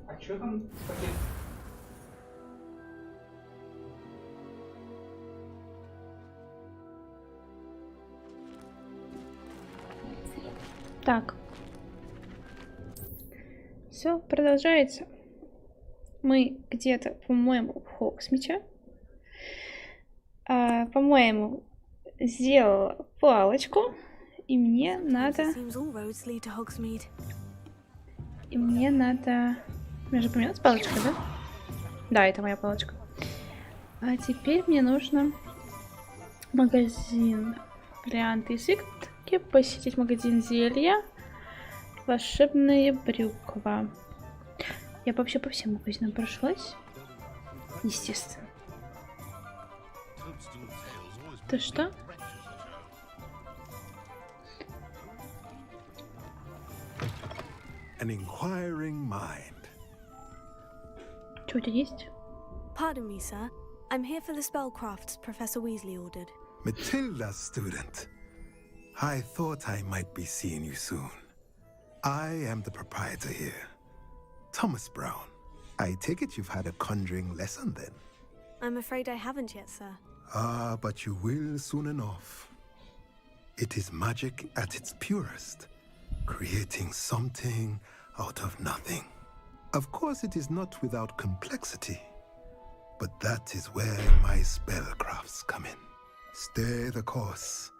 А что там пакет? Так. Все продолжается. Мы где-то, по-моему, в Хогсмите. По-моему, сделала палочку. И мне надо... Мне же поменялась палочка, да? Да, это моя палочка. А теперь мне нужно магазин варианты изыгрки, посетить магазин зелья, волшебные брюква. Я вообще по всем магазинам прошлась. Естественно. Ты что? An inquiring mind. Что у тебя есть? Pardon me, sir. I'm here for the spellcrafts Professor Weasley ordered. Matilda, student. I thought I might be seeing you soon. I am the proprietor here, Thomas Brown. I take it you've had a conjuring lesson then? I'm afraid I haven't yet, sir. Ah, but you will soon enough. It is magic at its purest, creating something out of nothing. Of course, it is not without complexity, but that is where my spellcrafts come in. Stay the course,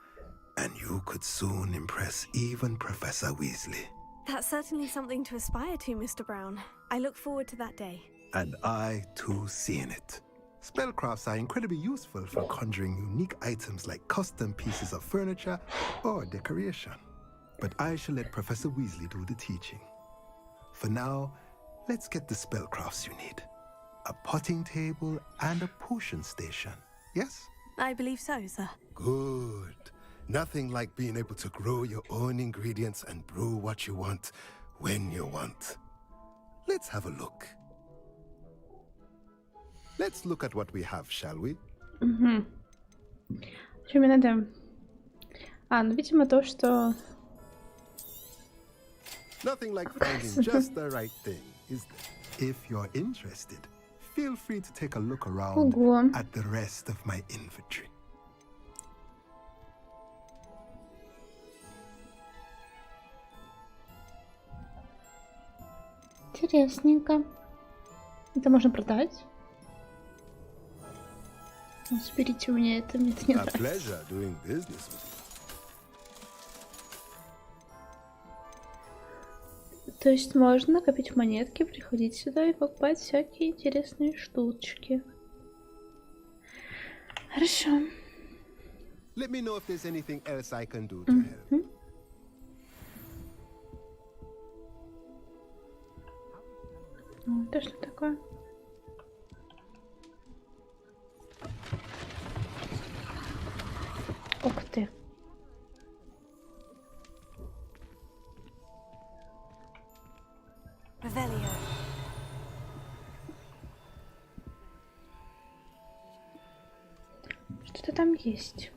and you could soon impress even Professor Weasley. That's certainly something to aspire to, Mr. Brown. I look forward to that day. And I, too, seeing it. Spellcrafts are incredibly useful for conjuring unique items like custom pieces of furniture or decoration. But I shall let Professor Weasley do the teaching. For now, let's get the spellcrafts you need. A potting table and a potion station, yes? I believe so, sir. Good. Nothing like being able to grow your own ingredients and brew what you want when you want. Let's have a look. Let's look at what we have, shall we? Угу. Что мне надо? Ну, видимо, то, что... Nothing like finding just the right thing, is there? If you're interested, feel free to take a look around Ого. at the rest of my inventory. Интересненько. Это можно продать? Ну, заберите у меня это, мне это не A нравится. pleasure doing business with you. То есть можно копить монетки, приходить сюда и покупать всякие интересные штучки. Хорошо. Let me know if there's anything else I can do to help. Это что такое? Ух ты. Revelio. Что-то там есть.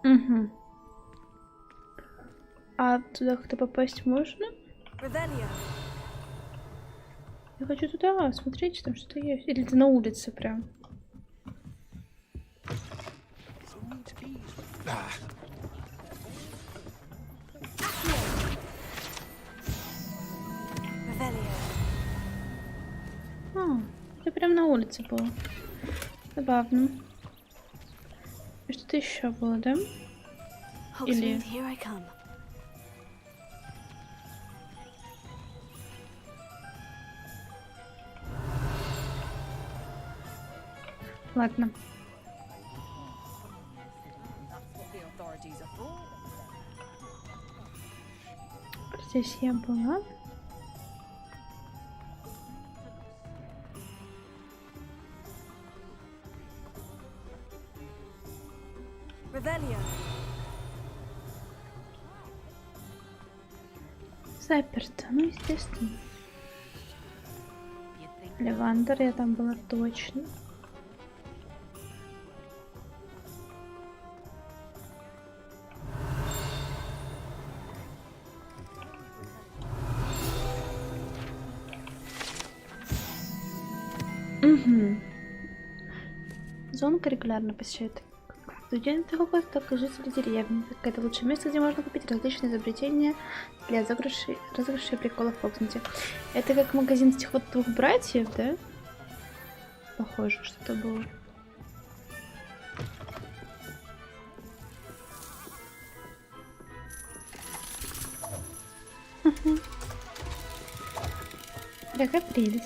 Угу. А туда как-то попасть можно? Revelio. Я хочу туда, смотреть, там что-то есть. Или это на улице прям. Это прям на улице было. Забавно. И что-то еще было, да? Или... Here I come. Ладно. Здесь я была. Revelio. Заперто, ну естественно. Левандер, я там была точно. Угу. Зонка регулярно посещает как студенты Хогвартса, так и жители деревни. Так это лучшее место, где можно купить различные изобретения для розыгрышей и приколов в Хогвартсе. Это как магазин этих вот двух братьев, да? Похоже, что-то было. Какая прелесть.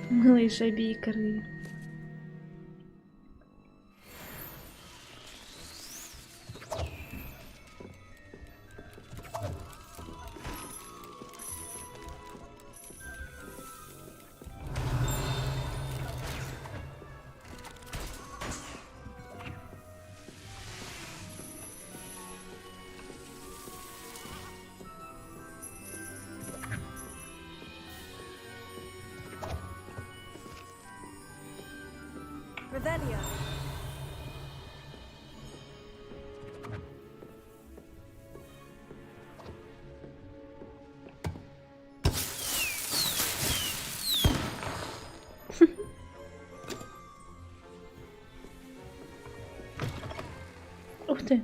Милые жаби и коры. Revelio. Ух ты.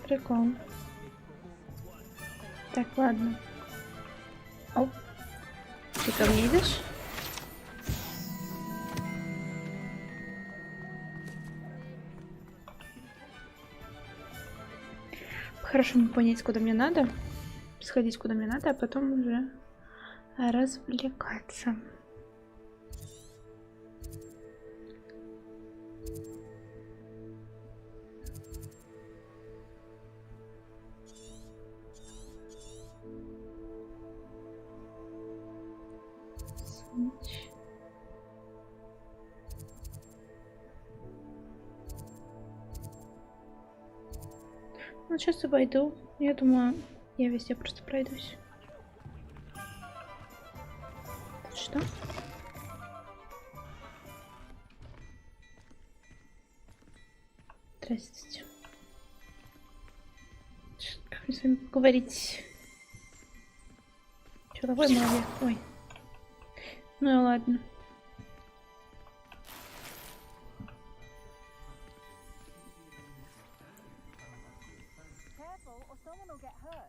Прикол. Так, ладно. Оп. Ты ко мне идешь? Хорошо понять, куда мне надо. Сходить, куда мне надо, а потом уже развлекаться. Ну, сейчас обойду. Я думаю, я везде просто пройдусь. Тут что? Здравствуйте. Как мне с вами поговорить? Человой молодец. Ой. Ну и ладно.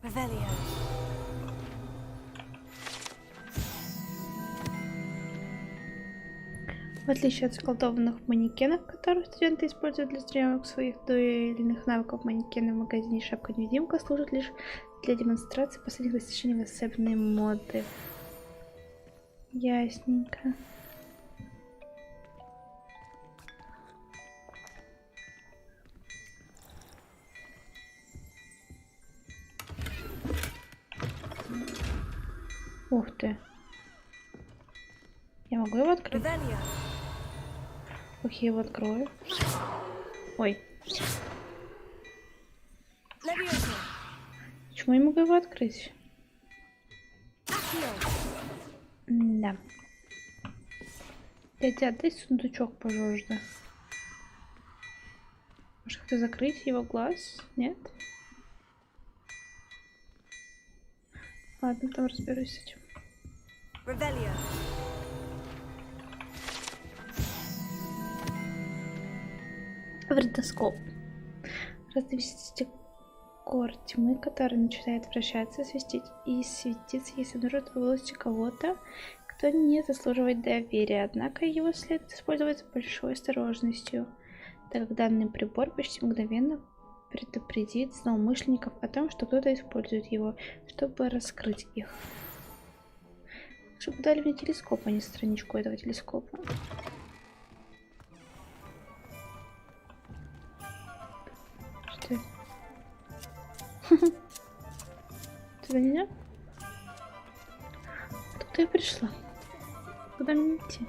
Revelio. В отличие от заколдованных манекенов, которых студенты используют для тренировок своих дуэльных навыков, манекены в магазине «Шапка-невидимка» служат лишь для демонстрации последних достижений волшебной моды. Ясненько. Ух ты. Я могу его открыть? Revelio. Окей, его открою. Ой. Leviosa. Почему я могу его открыть? Accio. Да. Дядя, дай сундучок, пожалуйста. Может, как-то закрыть его глаз? Нет? Ладно, там разберусь с этим. Revelio. Вредоскоп. Развесить кор тьмы, который начинает вращаться, свистеть и светиться, если нужно в области кого-то, кто не заслуживает доверия. Однако его следует использовать с большой осторожностью, так как данный прибор почти мгновенно предупредит злоумышленников о том, что кто-то использует его, чтобы раскрыть их. Чтобы дали мне телескоп, а не страничку этого телескопа. Что это? Туда нельзя? Откуда я пришла? Куда мне идти?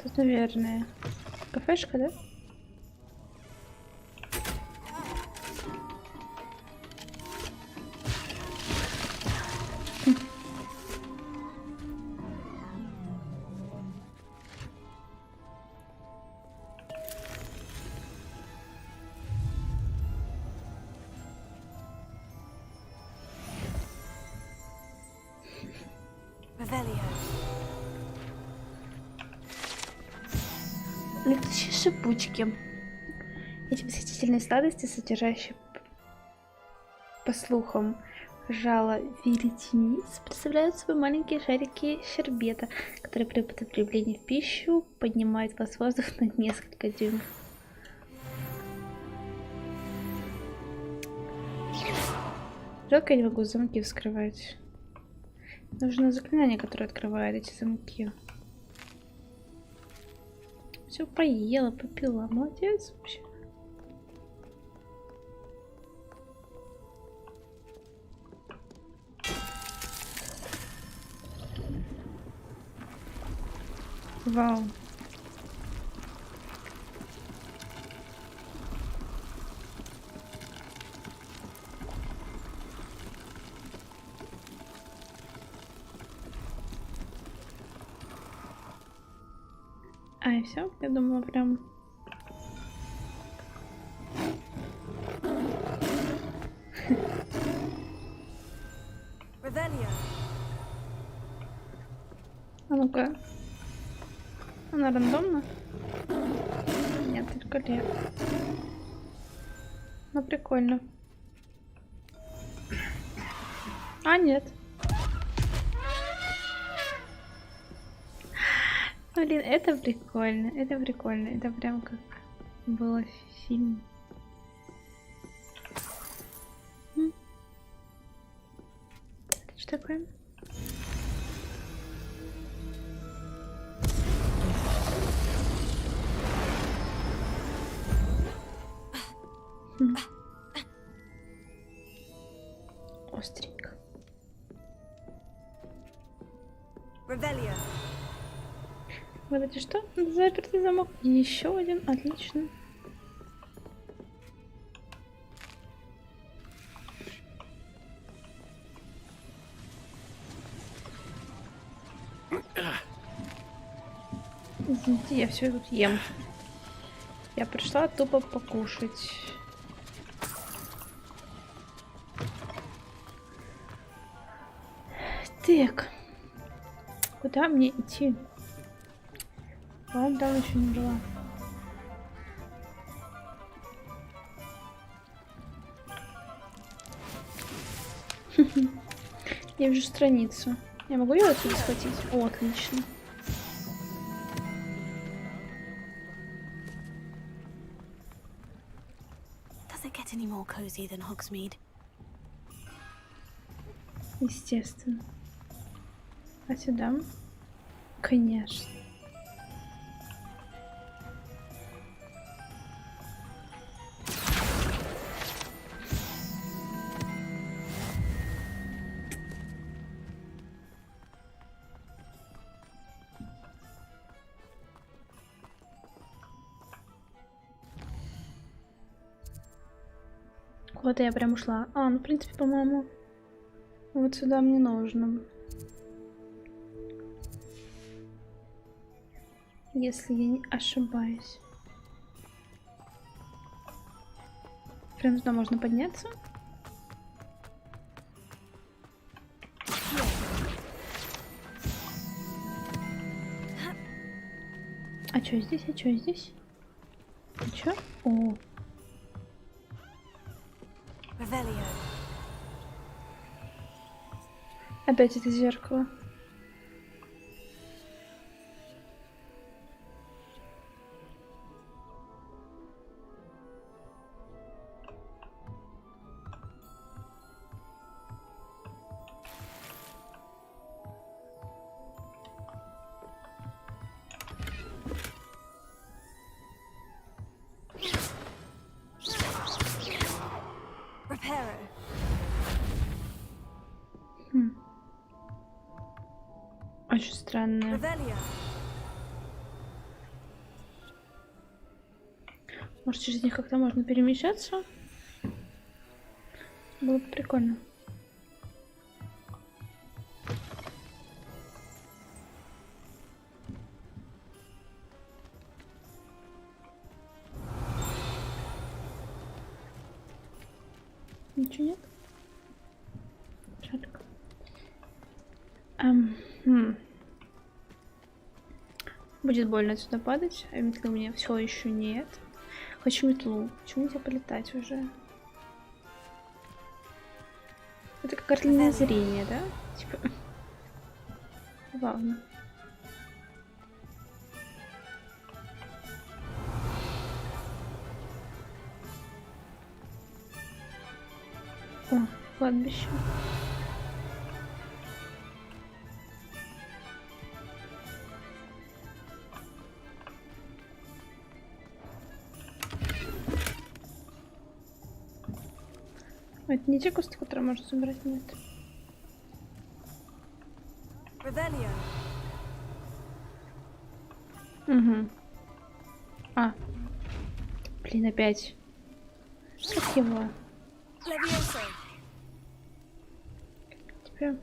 Тут, наверное, кафешка, да? Revelio. Летучие шипучки. Эти восхитительные сладости, содержащие, по слухам, жало веретениц, представляют собой маленькие шарики щербета, которые при употреблении в пищу поднимают вас в воздух на несколько дюймов. Жалко, я не могу замки вскрывать. Нужно заклинание, которое открывает эти замки. Все поела, попила. Молодец вообще. Вау. А, и все? Я думала, прям... Revelio. А ну-ка. Она рандомна? Нет, только лет. Ну, прикольно. А, нет. Блин, это прикольно. Это прикольно. Это прям как было в фильме. Это что такое? Остренько. Revelio. Вот эти что? Запертый замок. Еще один. Отлично. Извините, я все тут ем. Я пришла тупо покушать. Так. Куда мне идти? Ладно, там еще не была. Я вижу страницу. Я могу ее отсюда схватить? О, отлично. Does it get any more cozy than Hogsmeade? Естественно. А сюда? Конечно. Куда-то я прям ушла. А, ну, в принципе, по-моему, вот сюда мне нужно. Если я не ошибаюсь. Прям сюда можно подняться? А что здесь? А что здесь? А что? О. Revelio. Опять это зеркало. Очень странно. Revelio. Может, через них как-то можно перемещаться? Было бы прикольно. Ничего нет? Шатка. Будет больно отсюда падать, а метлы у меня все еще нет. Хочу метлу. Почему нельзя полетать уже? Это как картинное зрение, да? Типа. Забавно. О, кладбище. Это не те кусты, которые можно собрать, нет. Угу. А. Блин, опять. Как его? Теперь.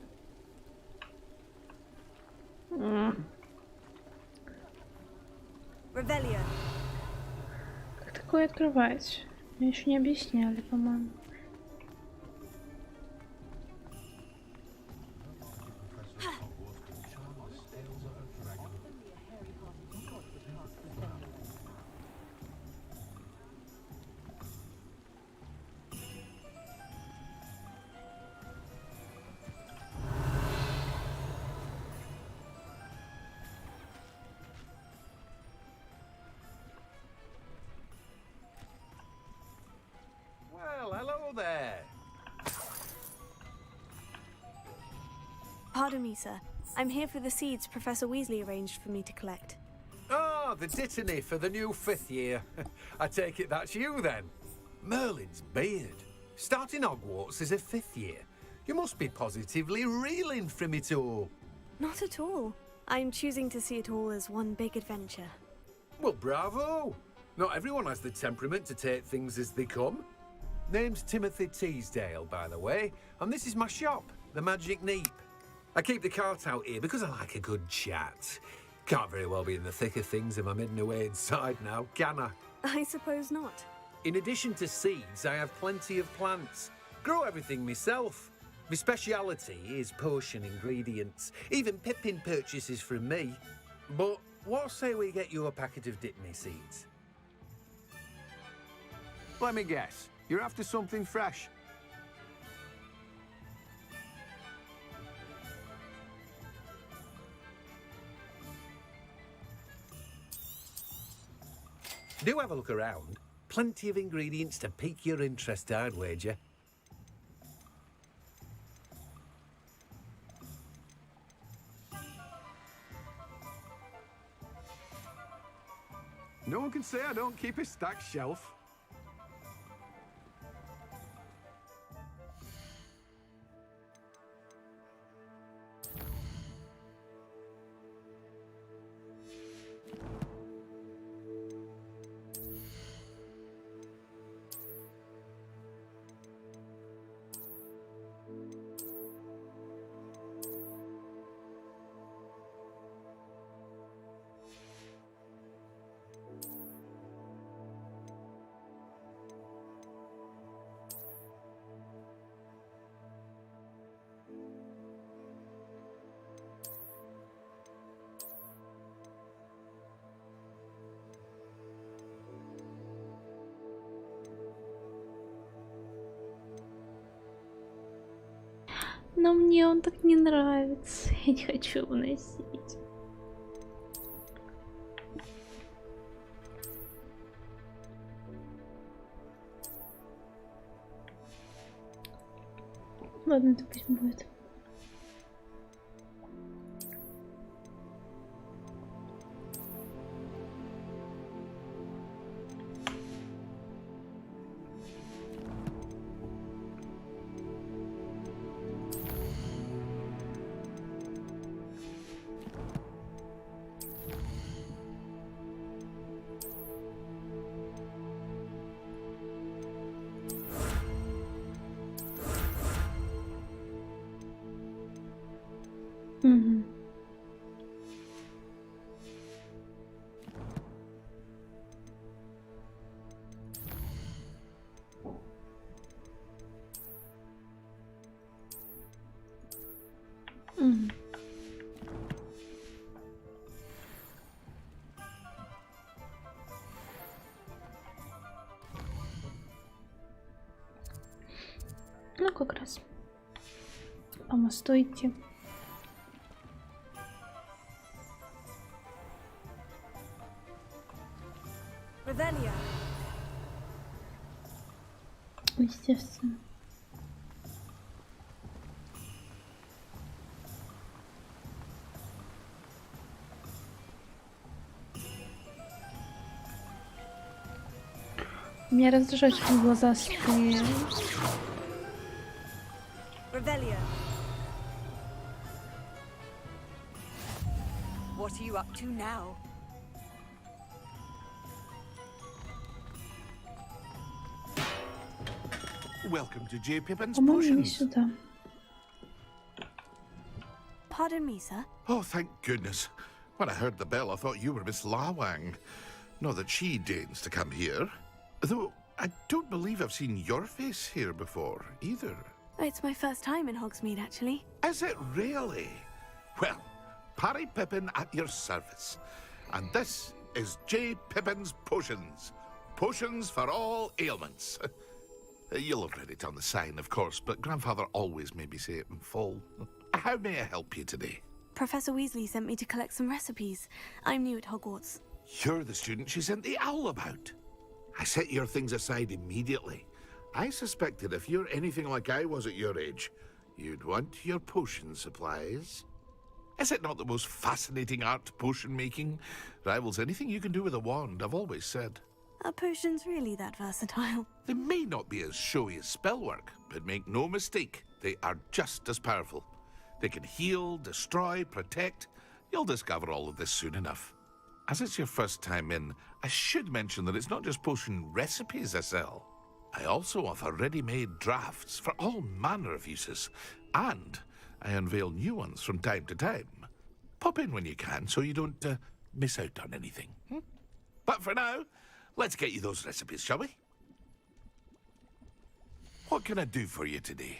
Как такое открывать? Мне еще не объясняли, по-моему. Hello there. Pardon me, sir. I'm here for the seeds Professor Weasley arranged for me to collect. Oh, the dittany for the new 5th year. I take it that's you then. Merlin's beard. Starting Hogwarts as a 5th year. You must be positively reeling from it all. Not at all. I'm choosing to see it all as one big adventure. Well, bravo. Not everyone has the temperament to take things as they come. Name's Timothy Teasdale, by the way, and this is my shop, the Magic Neep. I keep the cart out here because I like a good chat. Can't very well be in the thick of things if I'm hidden away inside now, can I? I suppose not. In addition to seeds, I have plenty of plants. Grow everything myself. My speciality is potion ingredients. Even Pippin purchases from me. But what say we get you a packet of Dittany seeds? Let me guess. You're after something fresh. Do have a look around. Plenty of ingredients to pique your interest, I'd wager. No one can say I don't keep a stacked shelf. Но мне он так не нравится. Я не хочу его носить. Ладно, это пусть будет. Угу. Угу. Ну, как раз. По мосту идти. Revelio. Естественно. Меня раздражает, что глаза слепые. Revelio. What are you up to now? Welcome to J. Pippin's По-моему, не Potions. сюда. Pardon me, sir. Oh, thank goodness. When I heard the bell, I thought you were Miss Lawang. Not that she deigns to come here. Though, I don't believe I've seen your face here before, either. It's my first time in Hogsmeade, actually. Is it really? Well, Parry Pippin at your service. And this is J. Pippin's Potions. Potions for all ailments. You'll have read it on the sign, of course, but Grandfather always made me say it in full. How may I help you today? Professor Weasley sent me to collect some recipes. I'm new at Hogwarts. You're the student she sent the owl about. I set your things aside immediately. I suspected if you're anything like I was at your age, you'd want your potion supplies. Is it not the most fascinating art, potion making? Rivals anything you can do with a wand, I've always said. Are potions really that versatile? They may not be as showy as spellwork, but make no mistake, they are just as powerful. They can heal, destroy, protect. You'll discover all of this soon enough. As it's your first time in, I should mention that it's not just potion recipes I sell. I also offer ready-made drafts for all manner of uses, and I unveil new ones from time to time. Pop in when you can so you don't miss out on anything. But for now, let's get you those recipes, shall we? What can I do for you today?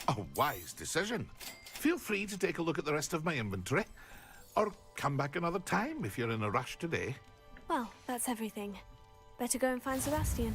A wise decision. Feel free to take a look at the rest of my inventory, or come back another time if you're in a rush today. Well, that's everything. Better go and find Sebastian.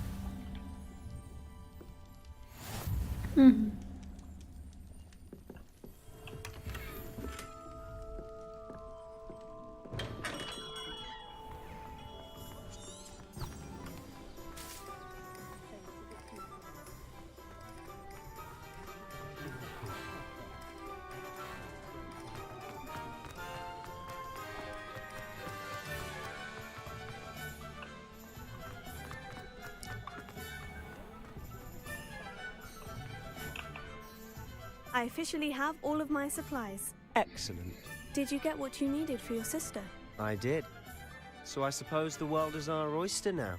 I officially have all of my supplies. Excellent. Did you get what you needed for your sister? I did. So I suppose the world is our oyster now.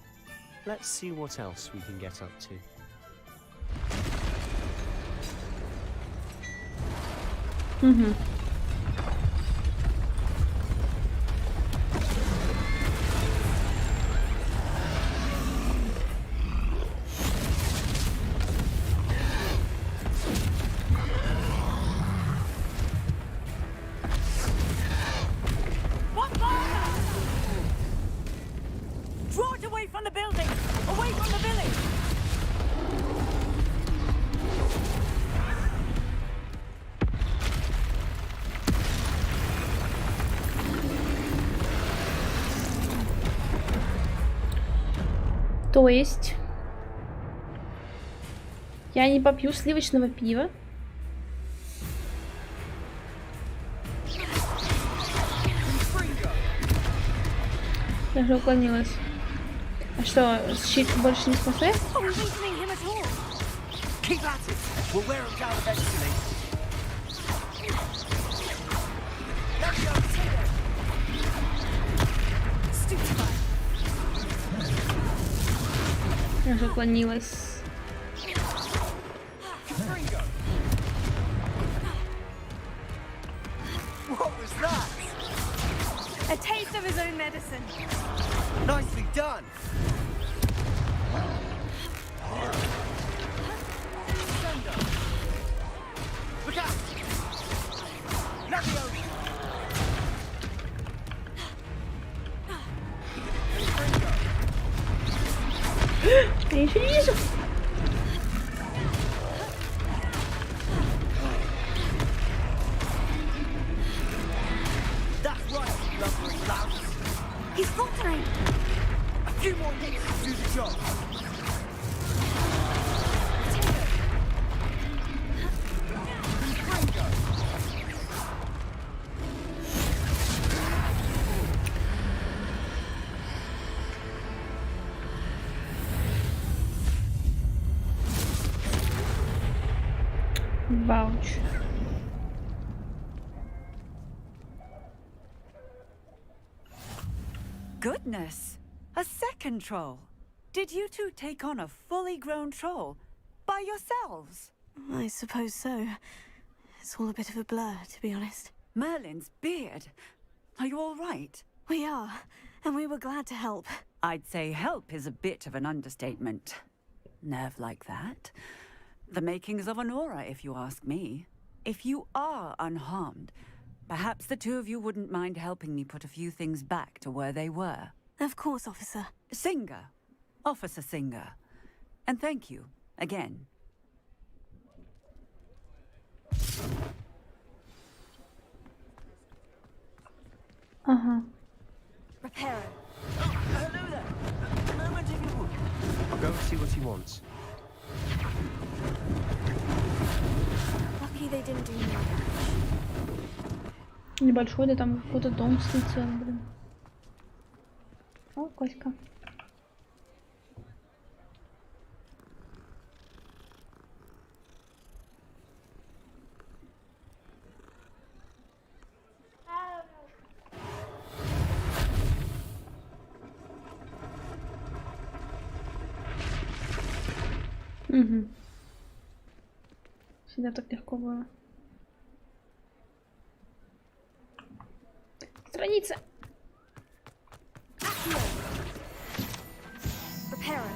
Let's see what else we can get up to. Draw it away from the building! Away from the village! То есть я не попью сливочного пива? Я же уклонилась. А что, щит больше не спасает? Are we weakening him at all? Keep at it! We'll wear him down eventually. Stupefy. Я же уклонилась. What was that? A taste of his own medicine. Nicely done! Look out! Leviosa! Я еще не вижу. He's faltering! A few more hits to do the job. Вауч. Goodness! A second troll. Did you two take on a fully grown troll by yourselves? I suppose so. It's all a bit of a blur, to be honest. Merlin's beard. Are you all right? We are, and we were glad to help. I'd say help is a bit of an understatement. Nerve like that. The makings of an aura, if you ask me. If you are unharmed, perhaps the two of you wouldn't mind helping me put a few things back to where they were. Of course, officer. Singer. Officer Singer. And thank you, again. Ага. Reparo. Hello there. A moment if you would. I'll go and see what he wants. Lucky they didn't do more. Небольшой, да там какой-то дом стоит целый, блин. О, Коська. Угу. Всегда так легко было. Страница. Reparo.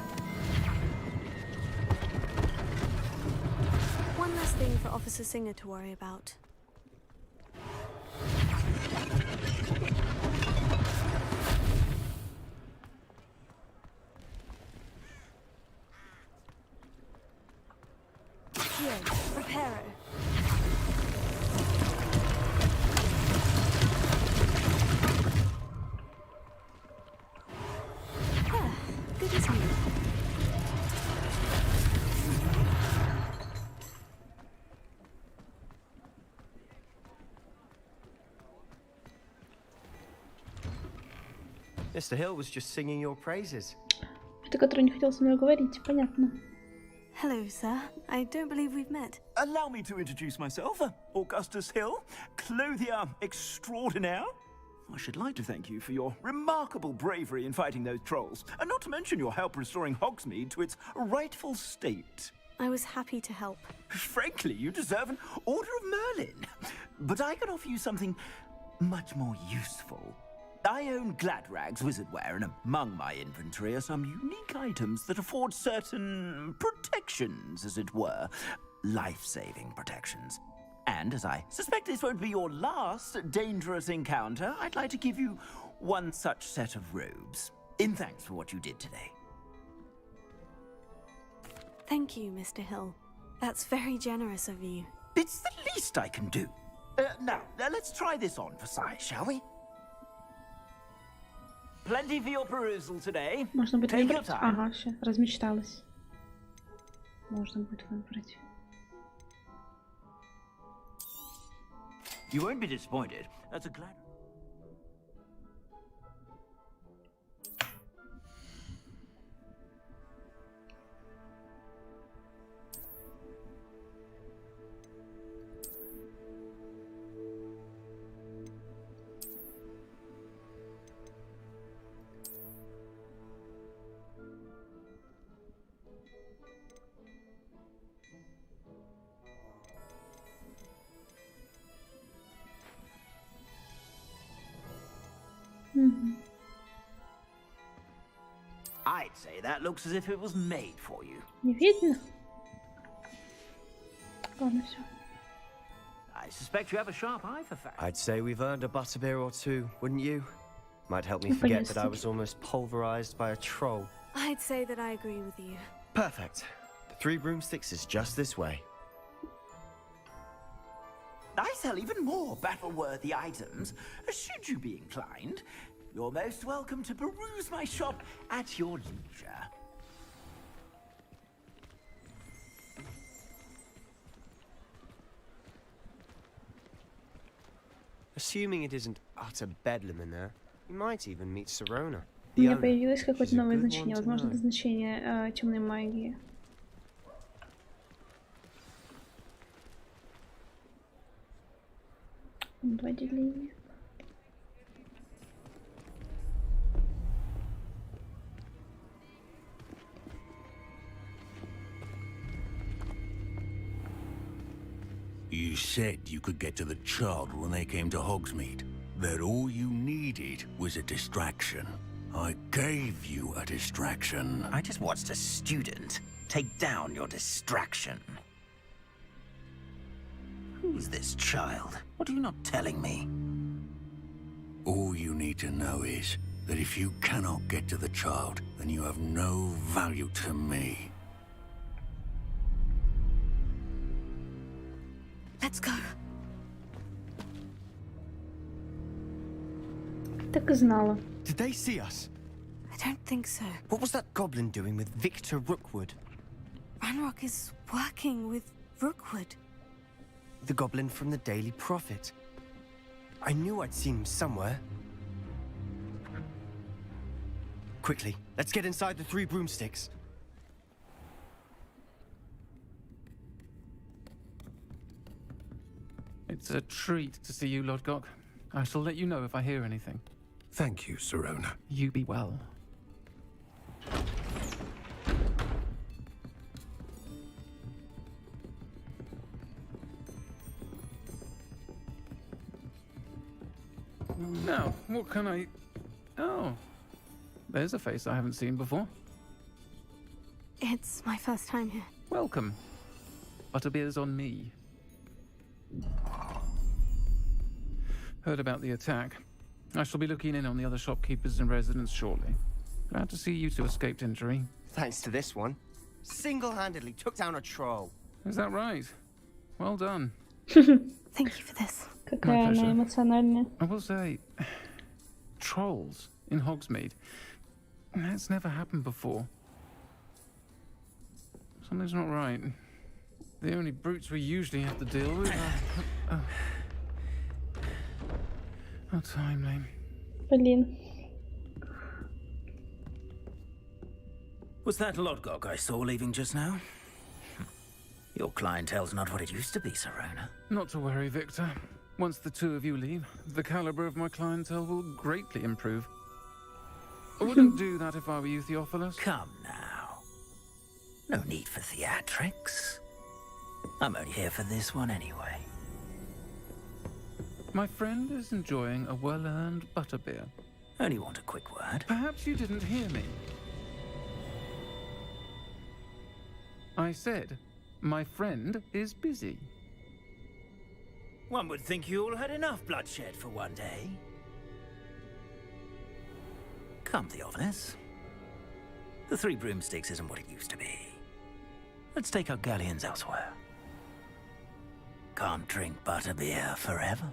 One last thing for Officer Singer to worry about. Here, Reparo. Ah, good as new. Mr. Hill was just singing your praises. Это который не хотел со мной говорить, понятно. Hello, sir. I don't believe we've met. Allow me to introduce myself, Augustus Hill, clothier extraordinaire. I should like to thank you for your remarkable bravery in fighting those trolls, and not to mention your help restoring Hogsmeade to its rightful state. I was happy to help. Frankly, you deserve an Order of Merlin. But I can offer you something much more useful. I own Gladrag's wizardware, and among my inventory are some unique items that afford certain protections, as it were. Life-saving protections. And as I suspect this won't be your last dangerous encounter, I'd like to give you one such set of robes, in thanks for what you did today. Thank you, Mr. Hill. That's very generous of you. It's the least I can do. Now, let's try this on for size, shall we? Plenty for your perusal today. Можно будет Take your выбрать. time. Ага, все, размечталась. Можно будет выбрать. You won't be disappointed. That's a glad. I'd say that looks as if it was made for you. Не видно? Ладно, все. I suspect you have a sharp eye for facts. I'd say we've earned a butterbeer or two, wouldn't you? Might help me forget that I was almost pulverized by a troll. I'd say that I agree with you. Perfect. The 3 broomsticks is just this way. I sell even more battle-worthy items, should you be inclined. You're most welcome to peruse my shop at your leisure. Assuming it isn't utter bedlam in there, you might even meet Sirona. У меня появилось какое-то новое значение. Возможно, это значение темной магии. Два деления. You said you could get to the child when they came to Hogsmeade. That all you needed was a distraction. I gave you a distraction. I just watched a student take down your distraction. Who's this child? What are you not telling me? All you need to know is that if you cannot get to the child, then you have no value to me. Let's go. Так и знала. Did they see us? I don't think so. What was that goblin doing with Victor Rookwood? Ranrock is working with Rookwood. The goblin from the Daily Prophet. I knew I'd seen him somewhere. Quickly, let's get inside the 3 broomsticks. It's a treat to see you, Lodgok. I shall let you know if I hear anything. Thank you, Sirona. You be well. Now, what can I... Oh, there's a face I haven't seen before. It's my first time here. Welcome. Butterbeer's on me. Heard about the attack. I shall be looking in on the other shopkeepers and residents shortly. Glad to see you two escaped injury. Thanks to this one. Single-handedly took down a troll. Is that right? Well done. Thank you for this. Какая она эмоциональная. I will say, trolls in Hogsmeade. That's never happened before. Something's not right. The only brutes we usually have to deal with are... How timely. Блин. Was that Lodgok I saw leaving just now? Your clientele's not what it used to be, Sirona. Not to worry, Victor. Once the two of you leave, the caliber of my clientele will greatly improve. I wouldn't do that if I were you, Theophilus. Come now. No need for theatrics. I'm only here for this one anyway. My friend is enjoying a well-earned butterbeer. Only want a quick word. Perhaps you didn't hear me. I said, my friend is busy. One would think you all had enough bloodshed for one day. Come, Theophilus. The 3 broomsticks isn't what it used to be. Let's take our galleons elsewhere. Can't drink butterbeer forever.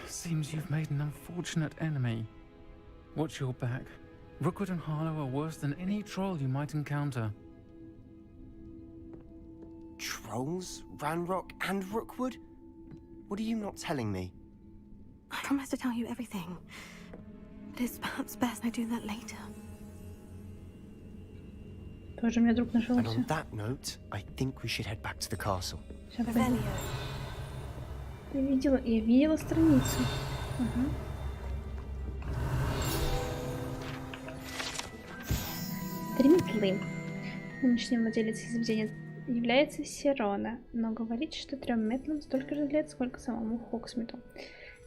Seems you've made an unfortunate enemy. Watch your back. Rookwood and Harlow are worse than any troll you might encounter. Trolls? Ranrock and Rookwood? What are you not telling me? I promise to tell you everything. But it's perhaps best I do that later. Тоже мне друг And нашелся. on that note, I think we should head back to the castle. Сейчас пойду. Я видела страницу. Ага. Три метлы. Нынешний владелец заведения является Сирона, но говорит, что 3 метлам столько же лет, сколько самому Хогсмиту.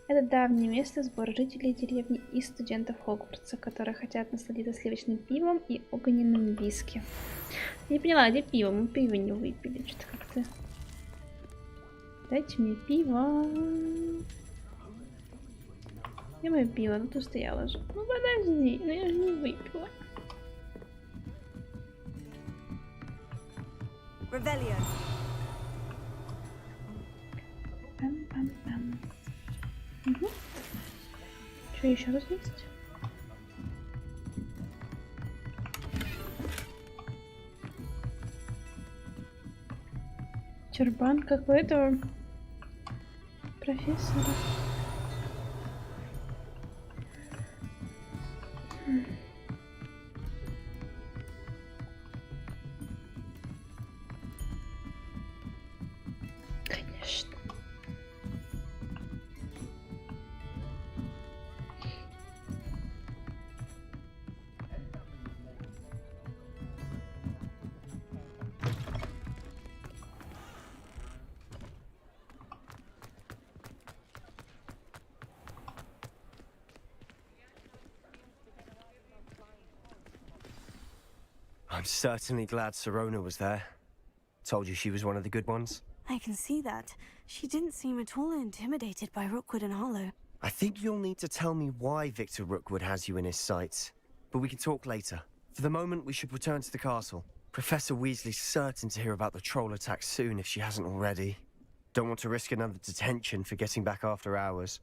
Это давнее место сбора жителей деревни и студентов Хогвартса, которые хотят насладиться сливочным пивом и огненным виски. Я не поняла, где пиво? Мы пиво не выпили, что-то как-то... Дайте мне пиво. Где мое пиво? Тут стояло же. Ну подожди, ну я же не выпила. Revelio. Пам-пам-пам. Угу. Что еще раз есть? Тюрбан какой-то профессора. Конечно. I'm certainly glad Sirona was there. Told you she was one of the good ones. I can see that. She didn't seem at all intimidated by Rookwood and Hollow. I think you'll need to tell me why Victor Rookwood has you in his sights. But we can talk later. For the moment, we should return to the castle. Professor Weasley's certain to hear about the troll attack soon if she hasn't already. Don't want to risk another detention for getting back after hours.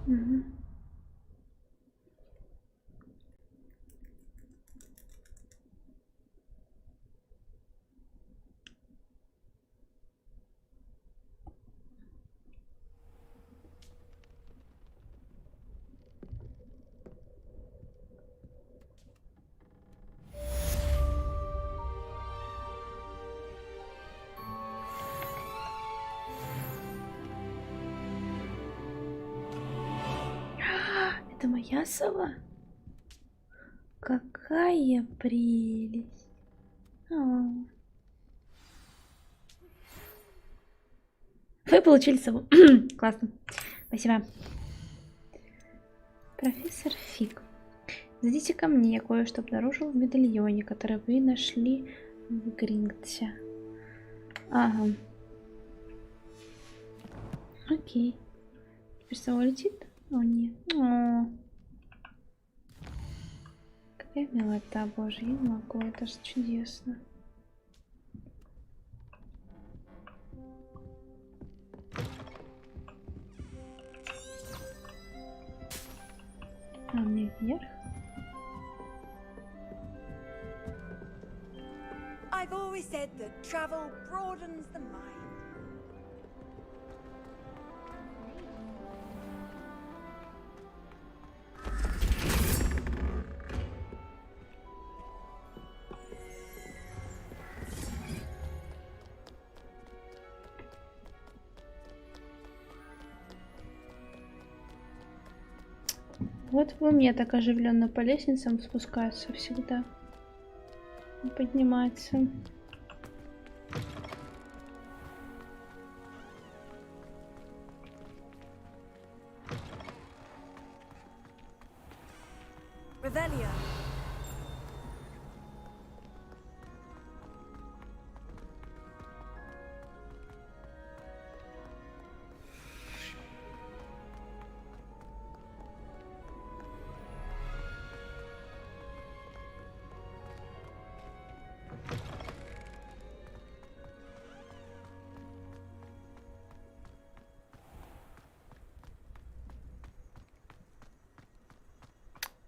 Угу. Это моя сова? Какая прелесть. Вы получили сову. Классно. Спасибо. Профессор Фиг. Зайдите ко мне, я кое-что обнаружил в медальоне, который вы нашли в Грингтсе. Ага. Окей. Теперь сова летит? О, нет. О. Какая милота, боже, я не могу, это же чудесно. А мне вверх? I've always said that travel broadens the mind. Вот вы мне так оживленно по лестницам спускаться всегда. И подниматься. Revelio.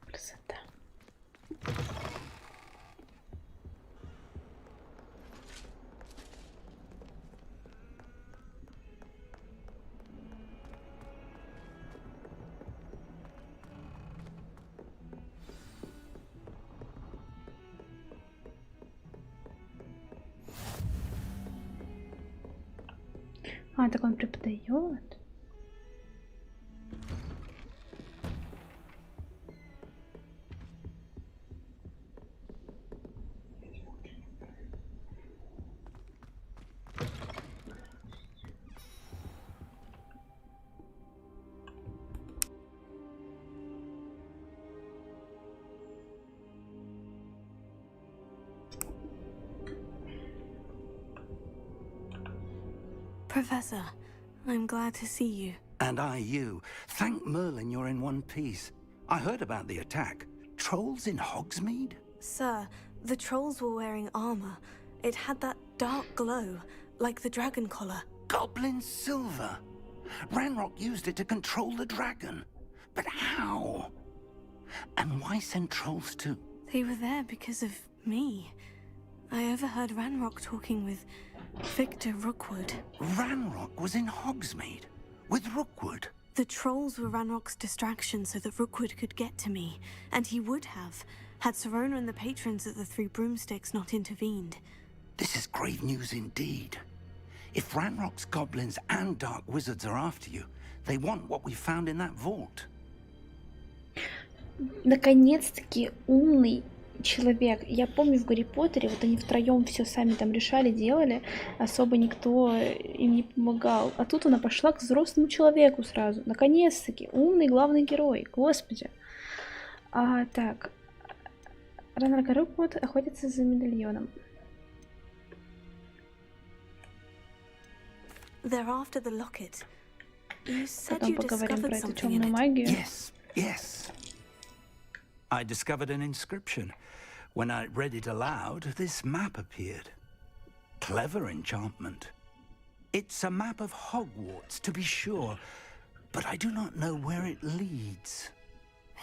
Красота. А, так он преподает. Professor, I'm glad to see you. And I you. Thank Merlin you're in one piece. I heard about the attack. Trolls in Hogsmeade? Sir, the trolls were wearing armor. It had that dark glow, like the dragon collar. Goblin silver. Ranrock used it to control the dragon. But how? And why send trolls too? They were there because of me. I overheard Ranrock talking with Victor Rookwood. Ranrock was in Hogsmeade? With Rookwood? The trolls were Ranrock's distraction so that Rookwood could get to me. And he would have, had Serona and the patrons at the Three Broomsticks not intervened. This is grave news indeed. If Ranrock's goblins and dark wizards are after you, they want what we found in that vault. Наконец-таки умный человек. Я помню в Гарри Поттере, вот они втроем все сами там решали, делали, особо никто им не помогал. А тут она пошла к взрослому человеку сразу. Наконец-таки умный главный герой. Господи. Так. Ранрак и Руквуд охотятся за медальоном. They're after the locket. You said Потом you поговорим про discovered эту something in темную it. магию. Yes. I discovered an inscription. When I read it aloud, this map appeared. Clever enchantment. It's a map of Hogwarts, to be sure, but I do not know where it leads.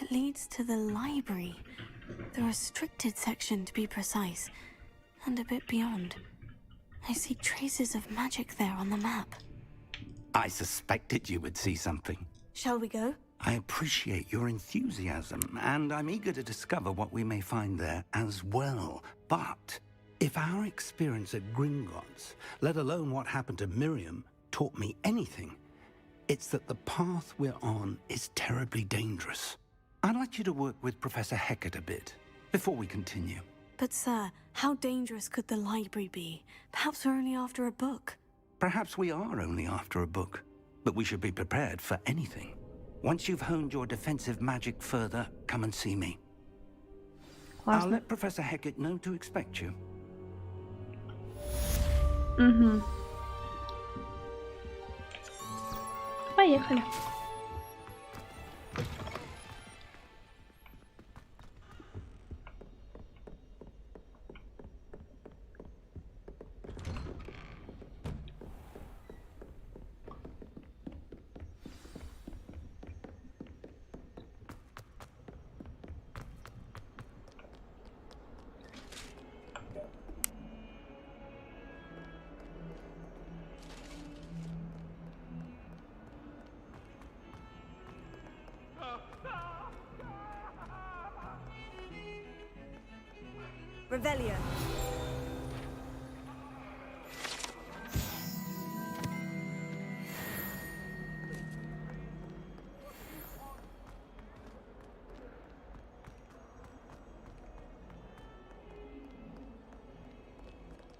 It leads to the library. The restricted section, to be precise. And a bit beyond. I see traces of magic there on the map. I suspected you would see something. Shall we go? I appreciate your enthusiasm, and I'm eager to discover what we may find there as well. But if our experience at Gringotts, let alone what happened to Miriam, taught me anything, it's that the path we're on is terribly dangerous. I'd like you to work with Professor Hecat a bit, before we continue. But sir, how dangerous could the library be? Perhaps we're only after a book. Perhaps we are only after a book, but we should be prepared for anything. Once you've honed your defensive magic further, come and see me. I'll let Professor Hecat know to expect you. Поехали. Revelio.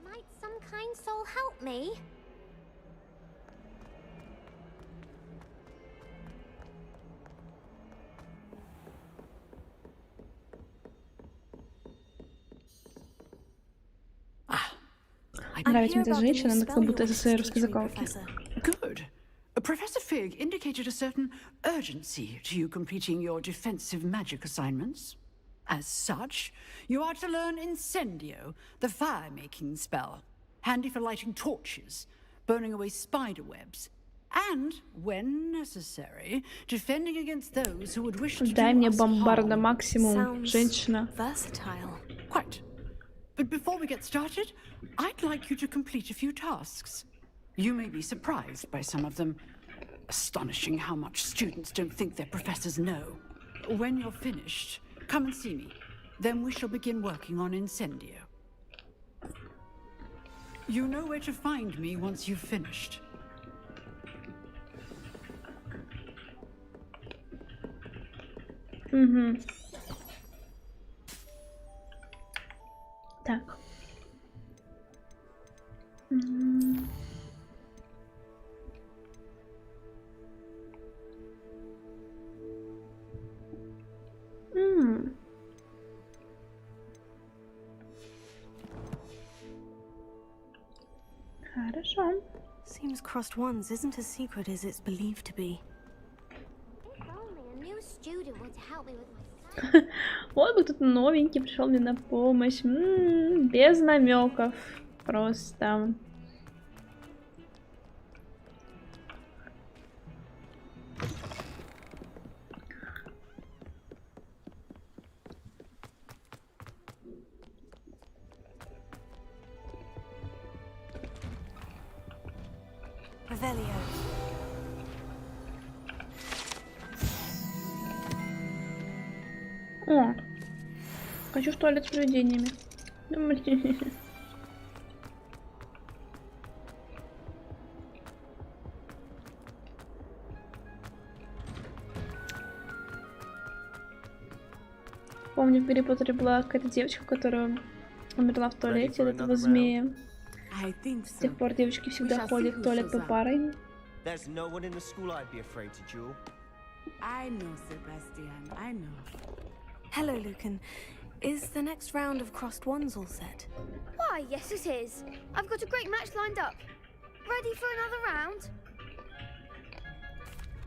Might some kind soul help me? Нравится мне эта женщина, она как будто из своей закалки. Good. Professor Fig indicated a certain urgency to you completing your defensive magic assignments. As such, you are to learn Incendio, the fire-making spell, handy for lighting torches, burning away spider webs, and, when necessary, defending against those who would wish to Дай do мне us бомбарда harm. максимум, женщина. Versatile. Quite. But before we get started, I'd like you to complete a few tasks. You may be surprised by some of them. Astonishing how much students don't think their professors know. When you're finished, come and see me. Then we shall begin working on Incendio. You know where to find me once you've finished. Так. Хорошо. Seems crossed ones isn't as secret as it's believed to be. Вот бы тут новенький пришел мне на помощь. Без намеков. Просто. О, хочу в туалет с привидениями. Помню, в Гарри Поттере была какая-то девочка, которая умерла в туалете от этого змея. С тех пор девочки всегда ходят в туалет по парой. I know, Sebastian, I know. Hello, Lucan. Is the next round of crossed ones all set? Why, yes it is. I've got a great match lined up. Ready for another round?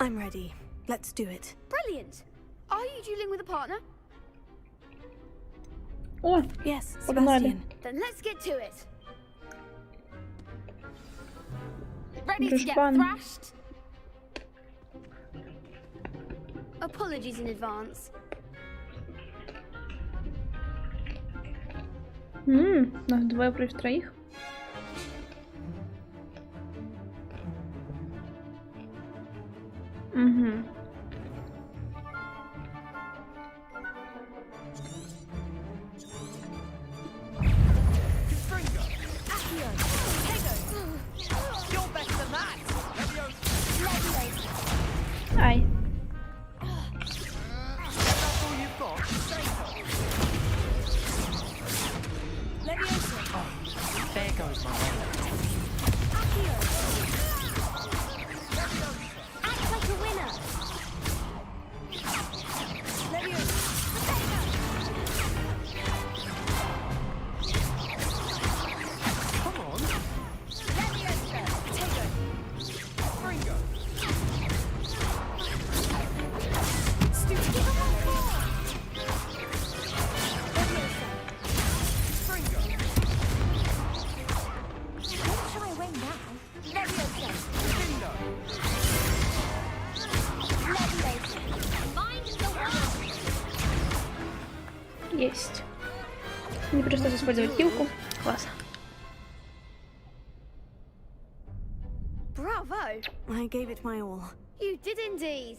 I'm ready. Let's do it. Brilliant. Are you dueling with a partner? О, yes, погнали. Then let's get to it. Ready to get thrashed? Apologies in advance. Нас двое против троих. Угу. Ай. There goes my man. Act like a winner. Come on. Есть. Не пришлось использовать хилку. Класс. Bravo! I gave it my all. You did indeed.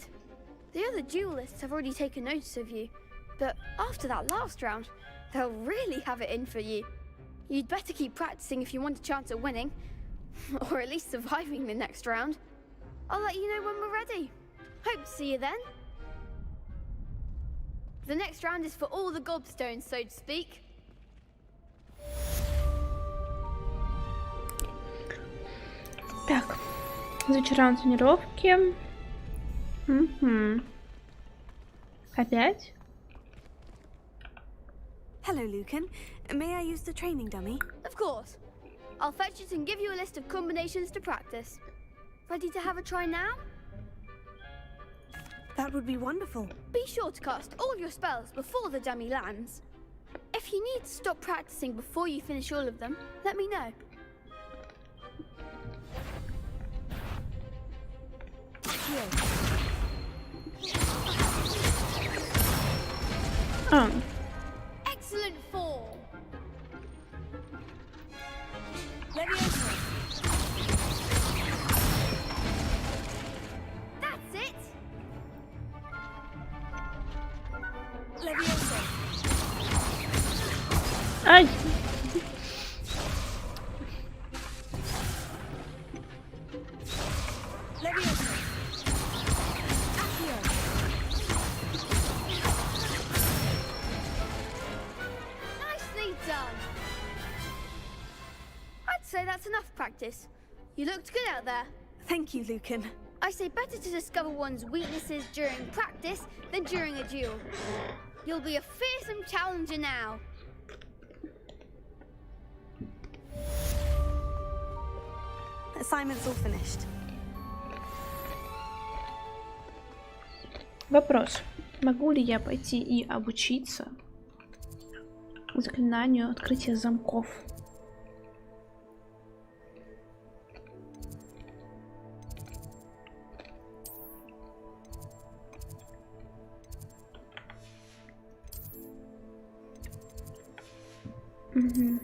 The other duelists have already taken notice of you, but after that last round, they'll really have it in for you. You'd better keep practicing if you want a chance at winning, or at least surviving the next round. I'll let you know when we're ready. Hope to see you then. The next round is for all the gobstones, so to speak. Так, изучи раунд тренировки. Угу. Опять? Hello, Lucan. May I use the training dummy? Of course. I'll fetch it and give you a list of combinations to practice. Ready to have a try now? That would be wonderful. Be sure to cast all your spells before the dummy lands. If you need to stop practicing before you finish all of them, let me know. Excellent form. That's it. Ай! Nicely done. I'd say that's enough practice. You looked good out there. Thank you, Lucan. I say better to discover one's weaknesses during practice than during a duel. You'll be a fearsome challenger now. Assignment's all finished. Вопрос. Могу ли я пойти и обучиться заклинанию открытия замков? Угу.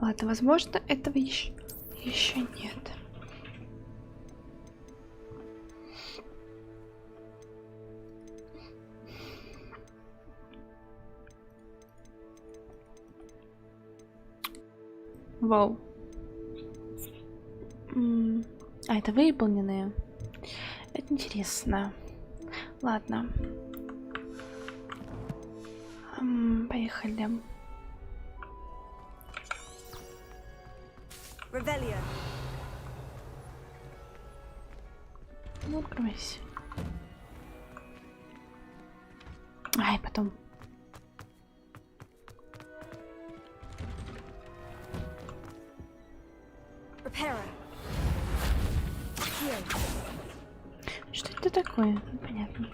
Ладно, возможно, этого еще нет. Вау. А, это выполненные. Это интересно. Ладно. Поехали. Revelio. Ну, откройся. Ай, потом. Что это такое? Непонятно.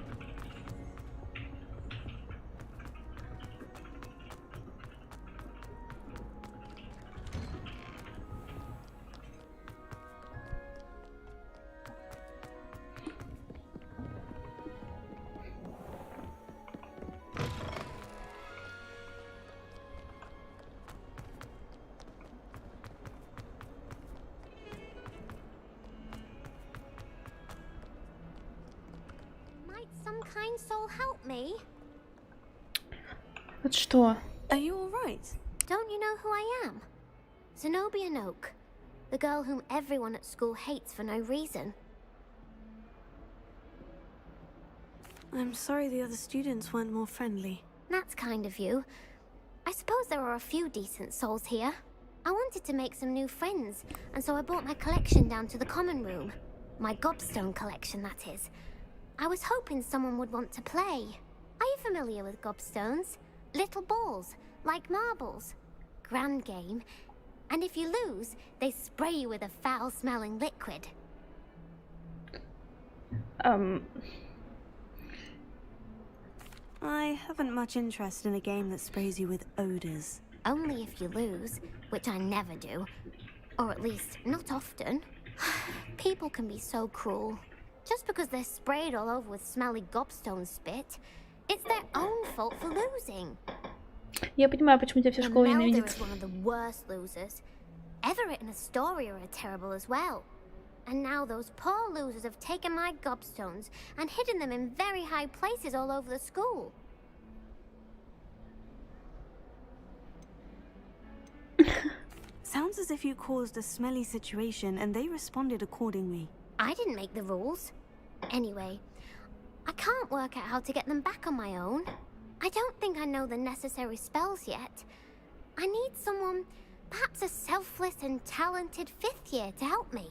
Some kind soul help me? Вот что? Are you all right? Don't you know who I am? Zenobia Noak, the girl whom everyone at school hates for no reason. I'm sorry the other students weren't more friendly. That's kind of you. I suppose there are a few decent souls here. I wanted to make some new friends, and so I brought my collection down to the common room. My gobstone collection, that is. I was hoping someone would want to play. Are you familiar with gobstones? Little balls, like marbles. Grand game. And if you lose, they spray you with a foul-smelling liquid. I haven't much interest in a game that sprays you with odors. Only if you lose, which I never do. Or at least, not often. People can be so cruel. Just because they're sprayed all over with smelly gobstone spit, it's their own fault for losing. Я понимаю, почему тебя вся школа ненавидит. Is one of the worst losers. Everett and Astoria are terrible as well. And now those poor losers have taken my gobstones and hidden them in very high places all over the school. Sounds as if you caused a smelly situation and they responded accordingly. I didn't make the rules. Anyway, I can't work out how to get them back on my own. I don't think I know the necessary spells yet. I need someone, perhaps a selfless and talented fifth year to help me.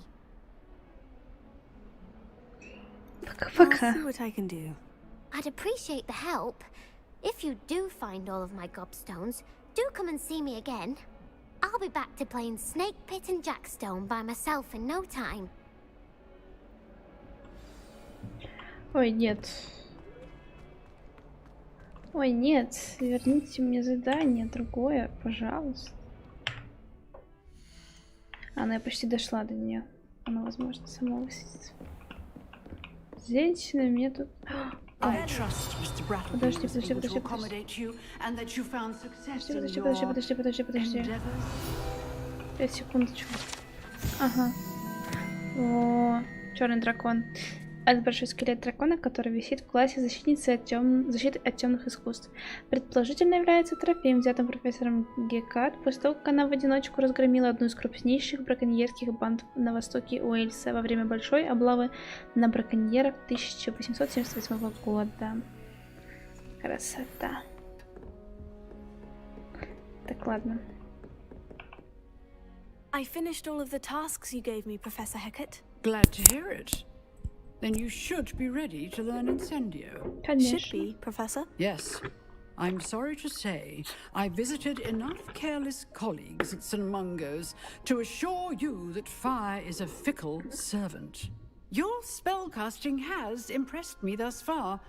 I'll see what I can do. I'd appreciate the help. If you do find all of my gobstones, do come and see me again. I'll be back to playing Snake Pit and Jackstone by myself in no time. Ой, нет. Ой, нет. Верните мне задание другое, пожалуйста. Она почти дошла до нее. Она, возможно, сама высадится. Женщина мне тут... Подожди. Подожди. 5 секундочку. Ага. О, черный дракон. Это большой скелет дракона, который висит в классе защиты от темных искусств. Предположительно является трофеем, взятым профессором Гекат после того, как она в одиночку разгромила одну из крупнейших браконьерских банд на востоке Уэльса во время большой облавы на браконьеров 1878 года. Красота. Так, ладно. I finished all of the tasks you gave me, Professor Hecat. Glad to hear it. Then you should be ready to learn Incendio. Should be, Professor. Yes. I'm sorry to say, I visited enough careless colleagues at St. Mungo's to assure you that fire is a fickle servant. Your spellcasting has impressed me thus far,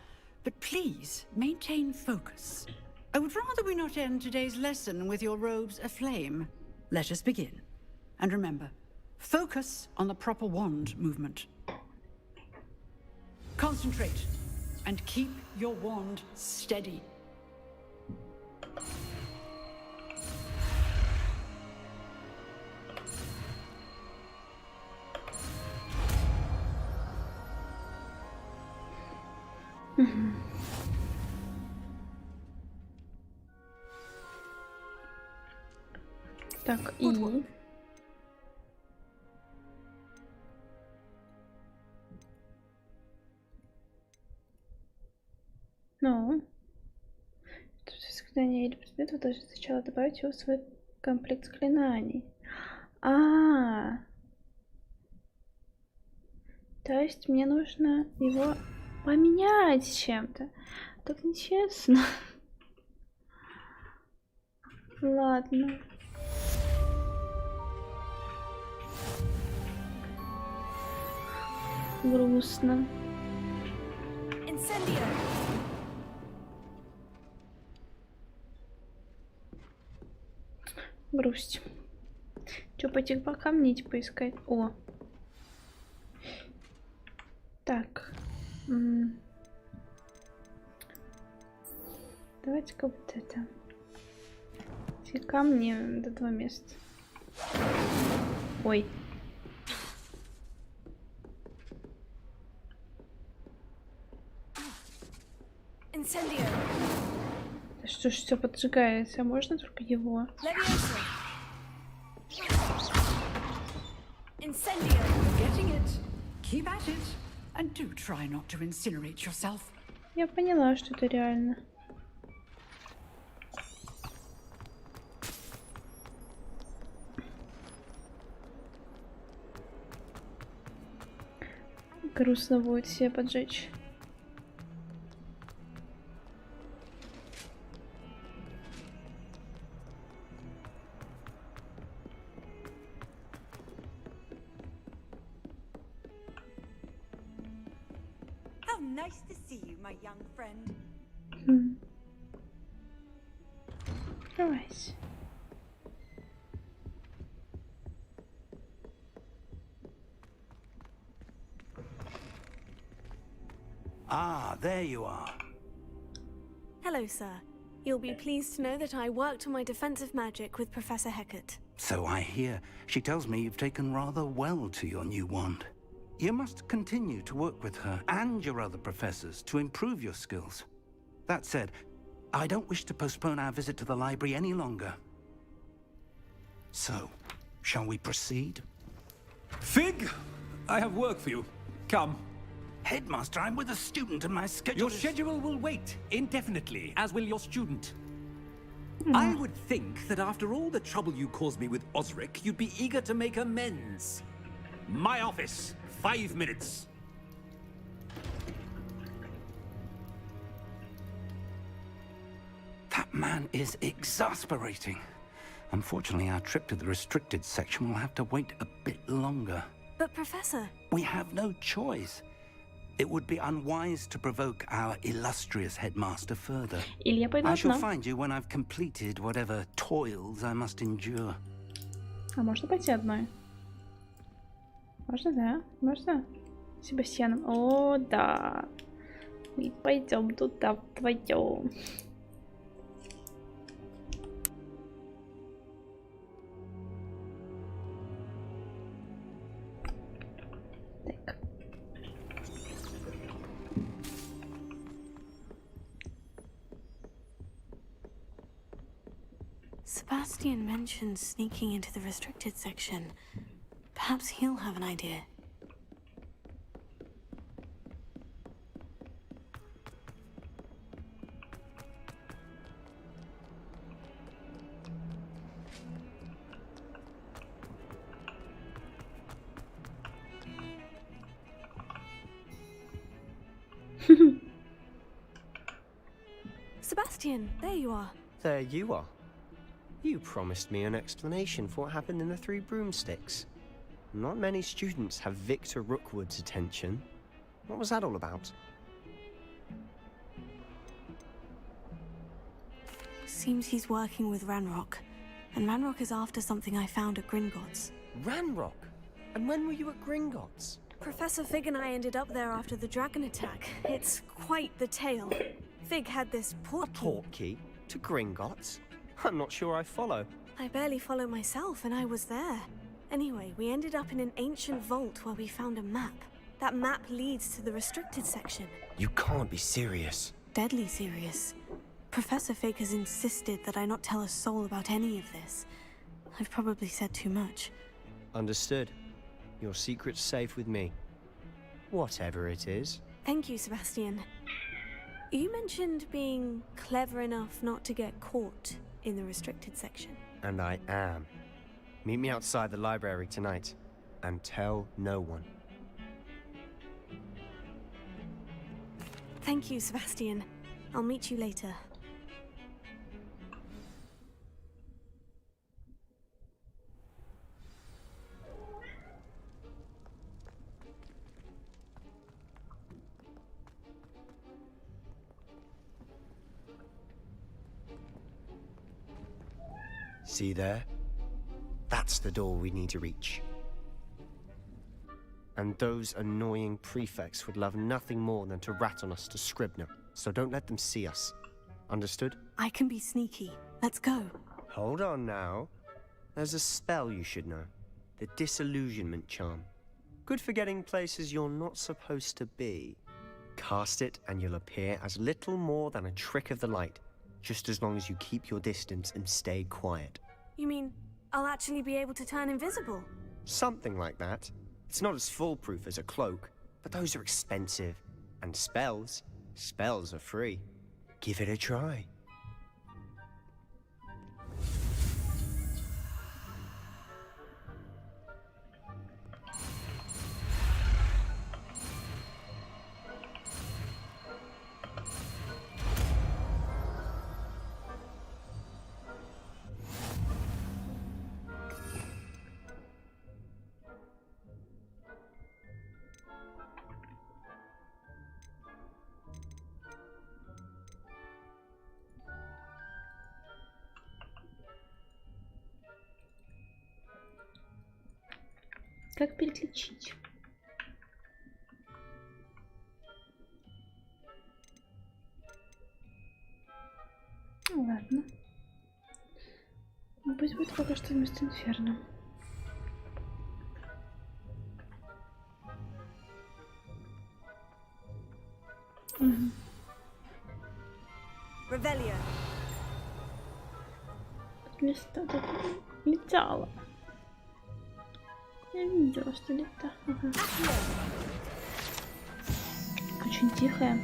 but please maintain focus. I would rather we not end today's lesson with your robes aflame. Let us begin. And remember, focus on the proper wand movement. Concentrate and keep your wand steady. Так, и... Ну, заклинание или предмет вы должны сначала добавить его в свой комплект заклинаний. То есть мне нужно его поменять с чем-то. Так нечестно. Ладно. Грустно. Грусть. Че, пойти по камней поискать? О. Так. Давайте-ка вот это. Эти камни до 2 места. Ой. Да что ж все поджигается? А можно только его? Я поняла, что это реально. Грустно будет себе поджечь. Nice to see you, my young friend. Right. Ah, there you are. Hello, sir. You'll be pleased to know that I worked on my defensive magic with Professor Hecat. So I hear. She tells me you've taken rather well to your new wand. You must continue to work with her and your other professors to improve your skills. That said, I don't wish to postpone our visit to the library any longer. So, shall we proceed? Fig, I have work for you. Come. Headmaster, I'm with a student and my schedule Your schedule will wait indefinitely, as will your student. I would think that after all the trouble you caused me with Osric, you'd be eager to make amends. My office. 5 minutes. That man is exasperating. Unfortunately, our trip to the restricted section will have to wait a bit longer. But Professor... We have no choice. It would be unwise to provoke our illustrious headmaster further. I shall find you when I've completed whatever toils I must endure. А можно пойти одной? Можно, да? Можно? С Себастьяном. О, да. Мы пойдем туда вдвоем. Так. Sebastian mentioned sneaking into the restricted section. Perhaps he'll have an idea. Sebastian, there you are. There you are. You promised me an explanation for what happened in the Three Broomsticks. Not many students have Victor Rookwood's attention. What was that all about? Seems he's working with Ranrock. And Ranrock is after something I found at Gringotts. Ranrock? And when were you at Gringotts? Professor Fig and I ended up there after the dragon attack. It's quite the tale. Fig had this portkey. A portkey? To Gringotts? I'm not sure I follow. I barely follow myself, and I was there. Anyway, we ended up in an ancient vault where we found a map. That map leads to the restricted section. You can't be serious. Deadly serious. Professor Fig has insisted that I not tell a soul about any of this. I've probably said too much. Understood. Your secret's safe with me. Whatever it is. Thank you, Sebastian. You mentioned being clever enough not to get caught in the restricted section. And I am. Meet me outside the library tonight. And tell no one. Thank you, Sebastian. I'll meet you later. See there? That's the door we need to reach. And those annoying prefects would love nothing more than to rat on us to Scribner, so don't let them see us. Understood? I can be sneaky. Let's go. Hold on now. There's a spell you should know. The Disillusionment Charm. Good for getting places you're not supposed to be. Cast it and you'll appear as little more than a trick of the light, just as long as you keep your distance and stay quiet. You mean I'll actually be able to turn invisible? Something like that. It's not as foolproof as a cloak, but those are expensive. And spells are free. Give it a try. Как переключить? Ну ладно. Ну, пусть будет пока что вместо Инферно. Угу. Ревелия. Тут летала. Я видела, что летала. Ага. Очень тихая.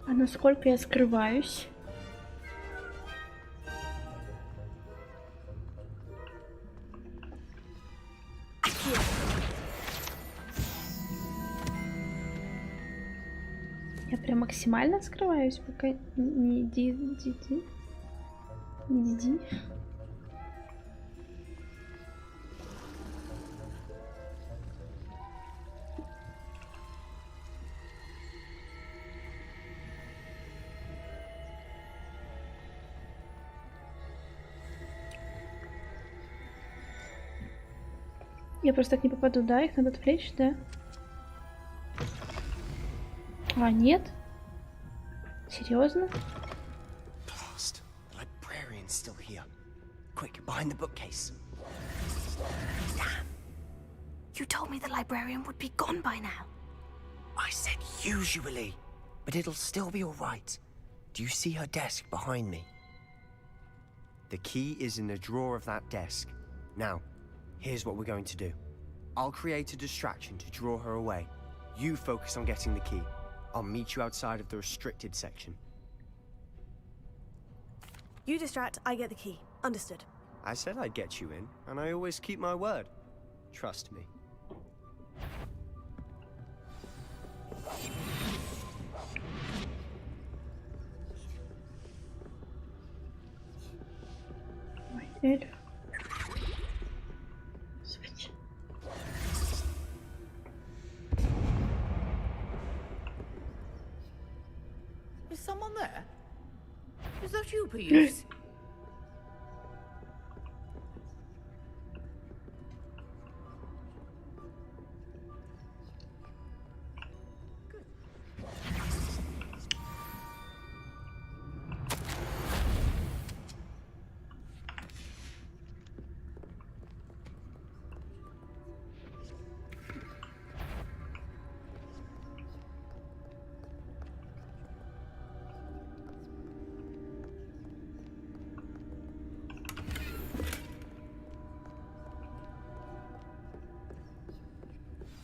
А насколько я скрываюсь? прям максимально скрываюсь, пока не иди. Я просто так не попаду, да? Их надо отвлечь, да? А, нет? Серьезно? Blast. The librarian's still here. Quick, behind the bookcase. Damn. You told me the librarian would be gone by now. I said usually, but it'll still be all right. Do you see her desk behind me? The key is in the drawer of that desk. Now, here's what we're going to do. I'll create a distraction to draw her away. You focus on getting the key. I'll meet you outside of the restricted section. You distract, I get the key. Understood. I said I'd get you in, and I always keep my word. Trust me. Эльф. Is someone there? Is that you, Peeves?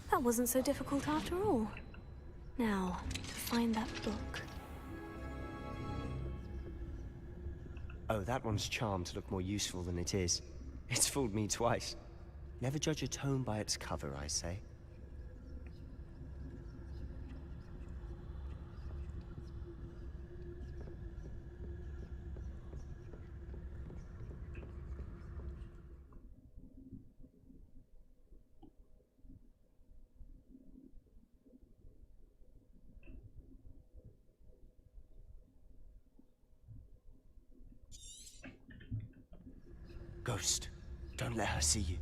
That wasn't so difficult after all. Now, to find that book. Oh, that one's charmed to look more useful than it is. It's fooled me twice. Never judge a tome by its cover, I say. Ghost, don't let her see you.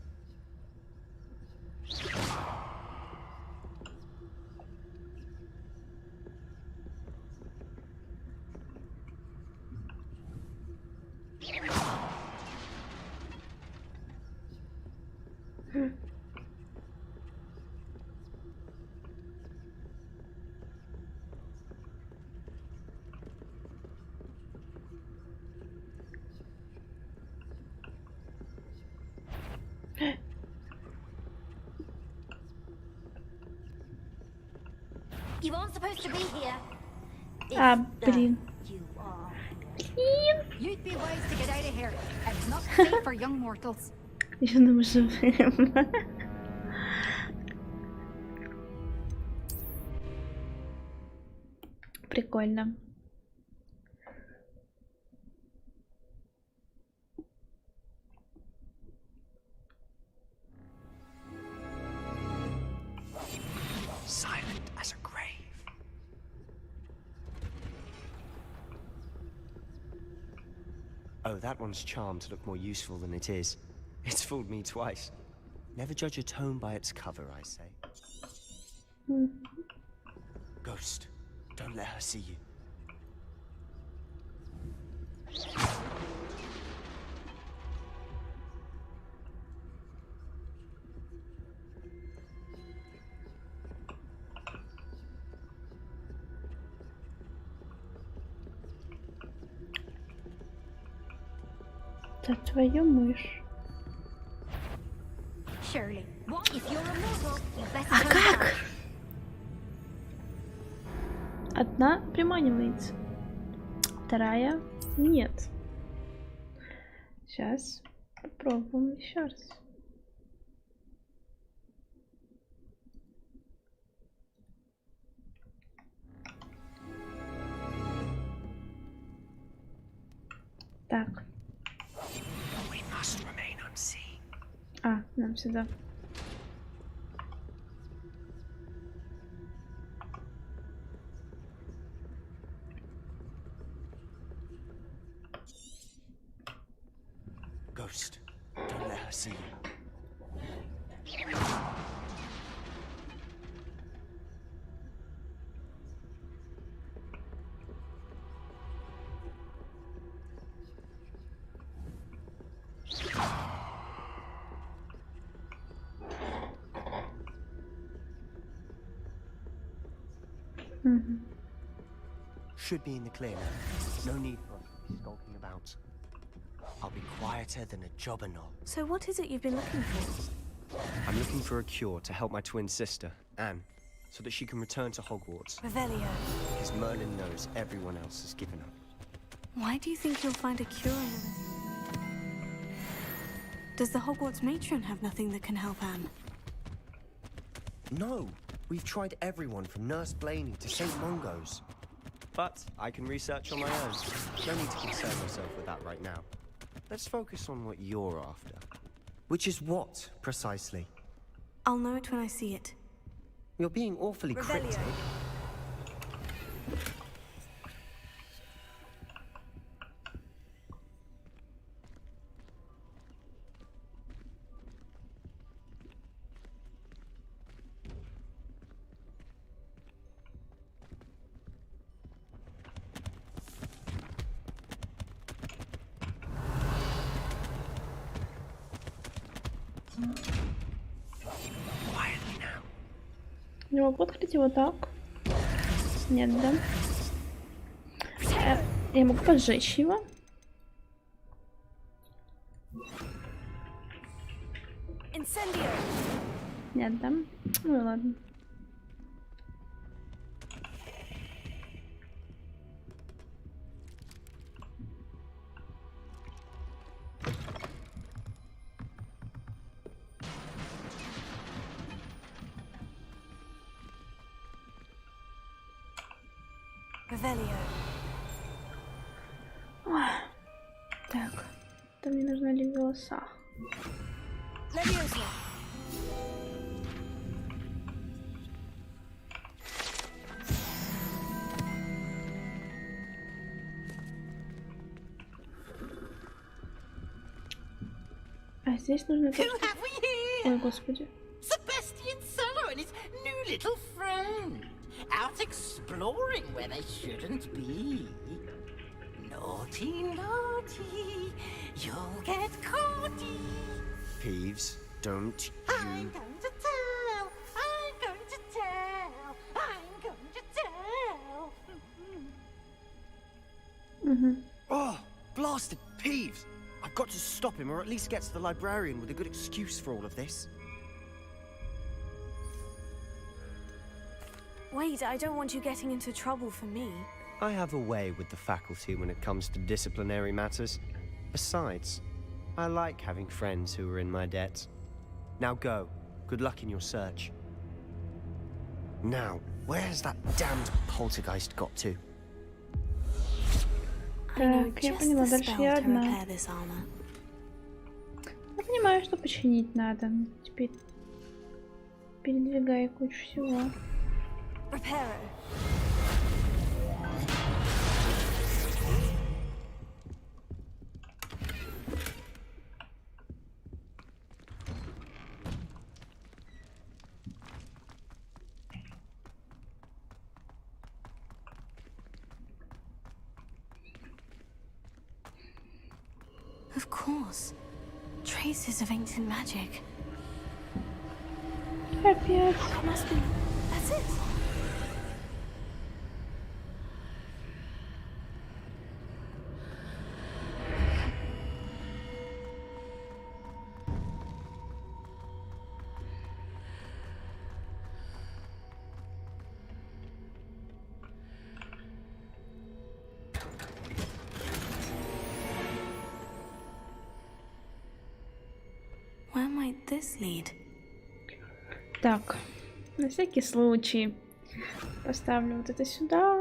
You aren't supposed to be here. А, блин. You'd be wise to get out of here. It's not safe for young mortals. Еще нам живым. Прикольно. Silent as a grave. Oh, that one's charmed to look more useful than it is. It's fooled me twice. Never judge a tome by its cover, I say. Ghost, don't let her see you. Да твою мышь. Surely. What if you're a mortal? You better А come как? back. Одна приманивается, вторая нет. Сейчас попробуем еще раз. Так. А, нам сюда. Ghost, don't let her see you. Should be in the clear now. No need for us to be skulking about. I'll be quieter than a jobberknoll. So what is it you've been looking for? I'm looking for a cure to help my twin sister, Anne, so that she can return to Hogwarts. Revelio. Because Merlin knows everyone else has given up. Why do you think you'll find a cure in this? Does the Hogwarts matron have nothing that can help Anne? No, we've tried everyone from Nurse Blaney to St. Mungo's. But I can research on my own. No need to concern myself with that right now. Let's focus on what you're after. Which is what, precisely? I'll know it when I see it. You're being awfully cryptic. Не могу открыть его так. Нет, да? Я могу поджечь его. Нет, да? Ну и ладно. Так, то мне нужны левиоса. А здесь нужно... Ой, господи. Sebastian Solo and his new little friend. Out exploring where they shouldn't be. Naughty, naughty, you'll get caughty. Peeves, don't I'm going to tell, I'm going to tell, I'm going to tell. Oh, blasted Peeves! I've got to stop him, or at least get to the librarian with a good excuse for all of this. Wait, I don't want you getting into trouble for me. I have a way with the faculty when it comes to disciplinary matters. Besides, I like having friends who are in my debt. Now go. Good luck in your search. Now, where's that damned poltergeist got to? Так, я поняла, дальше я одна. Я понимаю, что починить надо. Теперь передвигаю кучу всего. Of course. Traces of ancient magic. Капец. Must be. That's it. Where might this lead? Так, на всякий случай поставлю вот это сюда.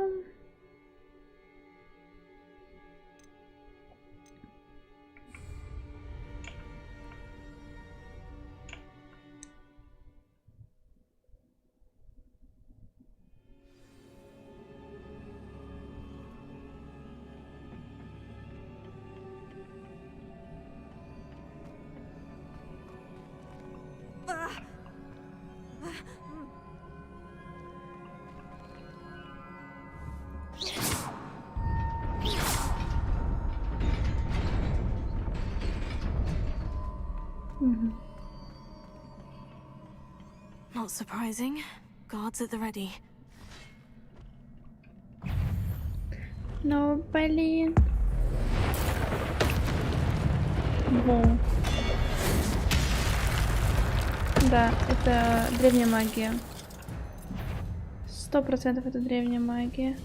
Not surprising. Guards at the ready. Ну, блин. Во. Да, это древняя магия. 100% это древняя магия.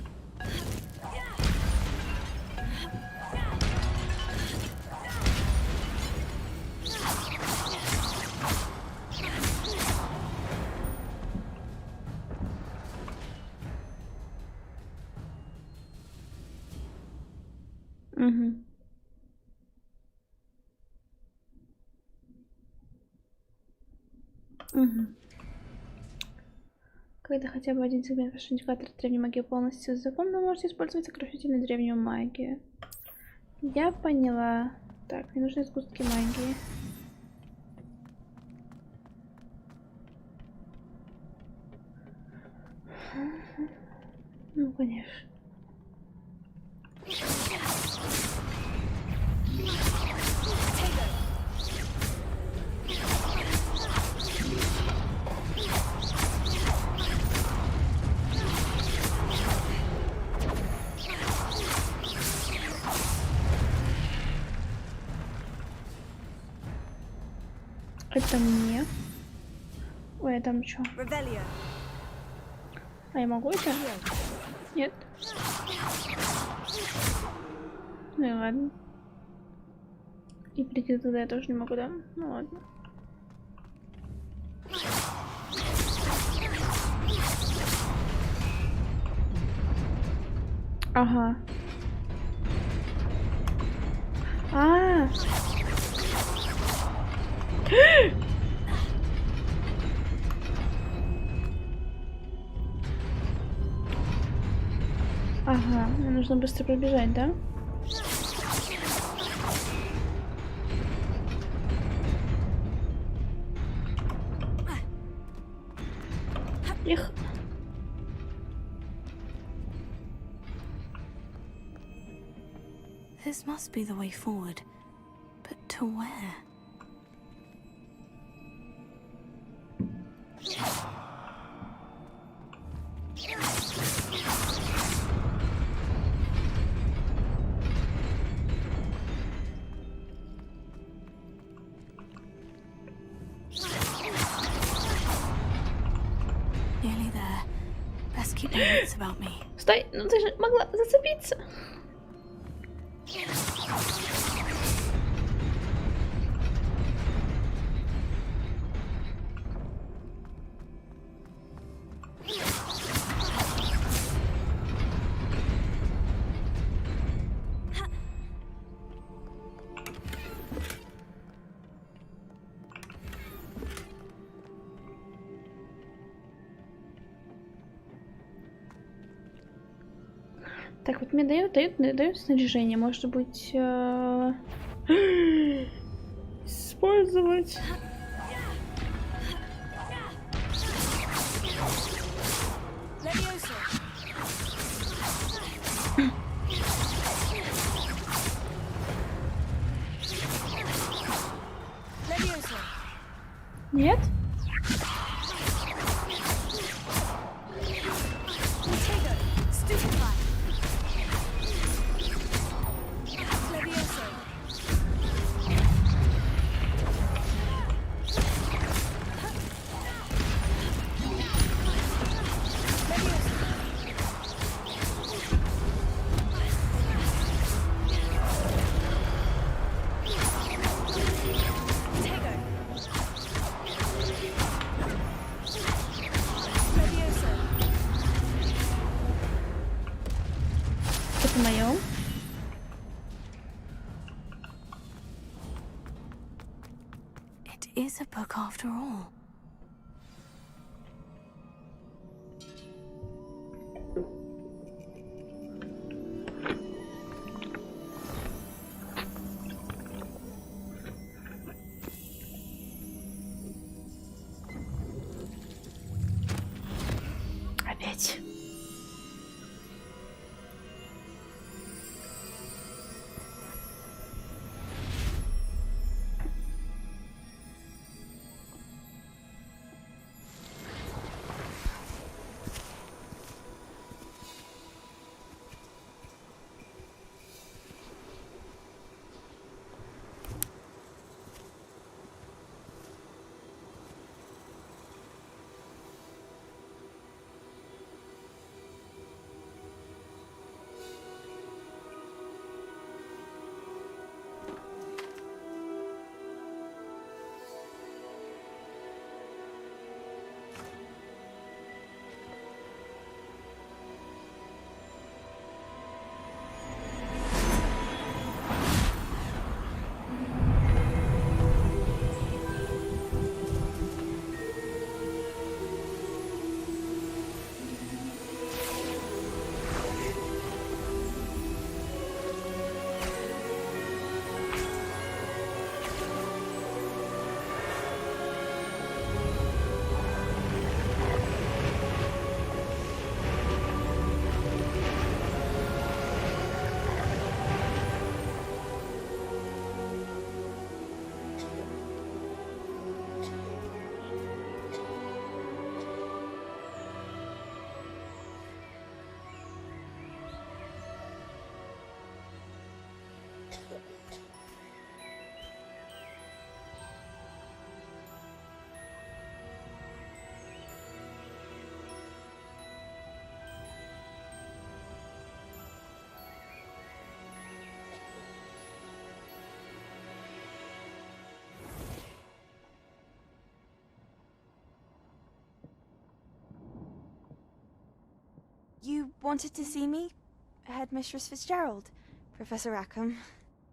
Когда хотя бы один сегмент вашего индикатора древней магии полностью знаком, вы можете использовать сокрушительную древнюю магию. Я поняла. Так, мне нужны сгустки магии. Ну, конечно. Это мне. Ой, а там что? А я могу это? Нет. Ну и ладно. И прийти туда я тоже не могу, да? Ну ладно. Ага. Ага, мне нужно быстро пробежать, да? Их. This must be the way forward, but to where? Nearly there. Best keep my wits about me. Стой, ну ты же могла зацепиться. Так, вот мне дают снаряжение, может быть, использовать. Нет? Это моё. It is a book after all. Опять. You wanted to see me? Headmistress Fitzgerald, Professor Rackham.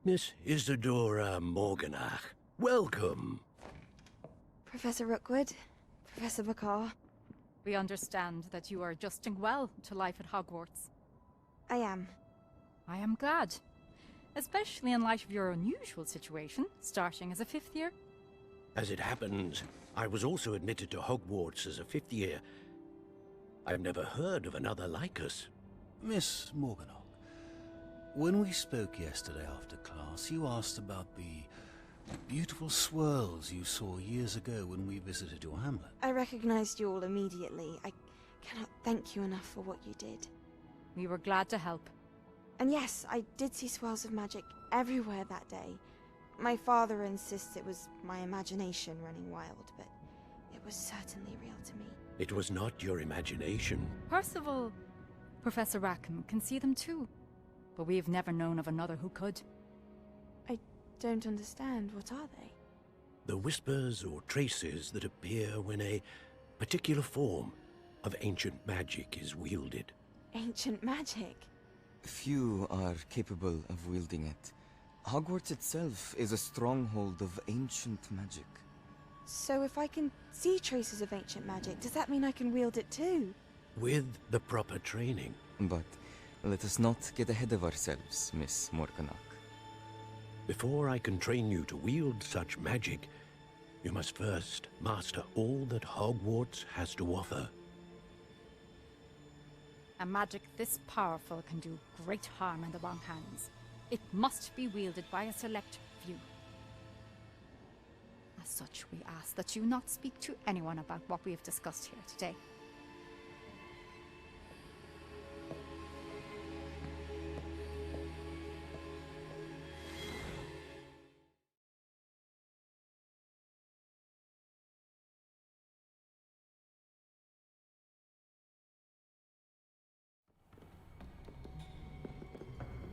Miss Isadora Morganach, welcome. Professor Rookwood, Professor Bakar. We understand that you are adjusting well to life at Hogwarts. I am. I am glad. Especially in light of your unusual situation, starting as a 5th year. As it happens, I was also admitted to Hogwarts as a 5th year. I've never heard of another like us. Miss Morganach, when we spoke yesterday after class, you asked about the beautiful swirls you saw years ago when we visited your hamlet. I recognized you all immediately. I cannot thank you enough for what you did. We were glad to help. And yes, I did see swirls of magic everywhere that day. My father insists it was my imagination running wild, but it was certainly real to me. It was not your imagination. Percival, Professor Rackham can see them too, but we have never known of another who could. I don't understand. What are they? The whispers or traces that appear when a particular form of ancient magic is wielded. Ancient magic? Few are capable of wielding it. Hogwarts itself is a stronghold of ancient magic. So if I can see traces of ancient magic, does that mean I can wield it too? With the proper training. But let us not get ahead of ourselves, Miss Morganach. Before I can train you to wield such magic, you must first master all that Hogwarts has to offer. A magic this powerful can do great harm in the wrong hands. It must be wielded by a select few. As such, we ask that you not speak to anyone about what we have discussed here today.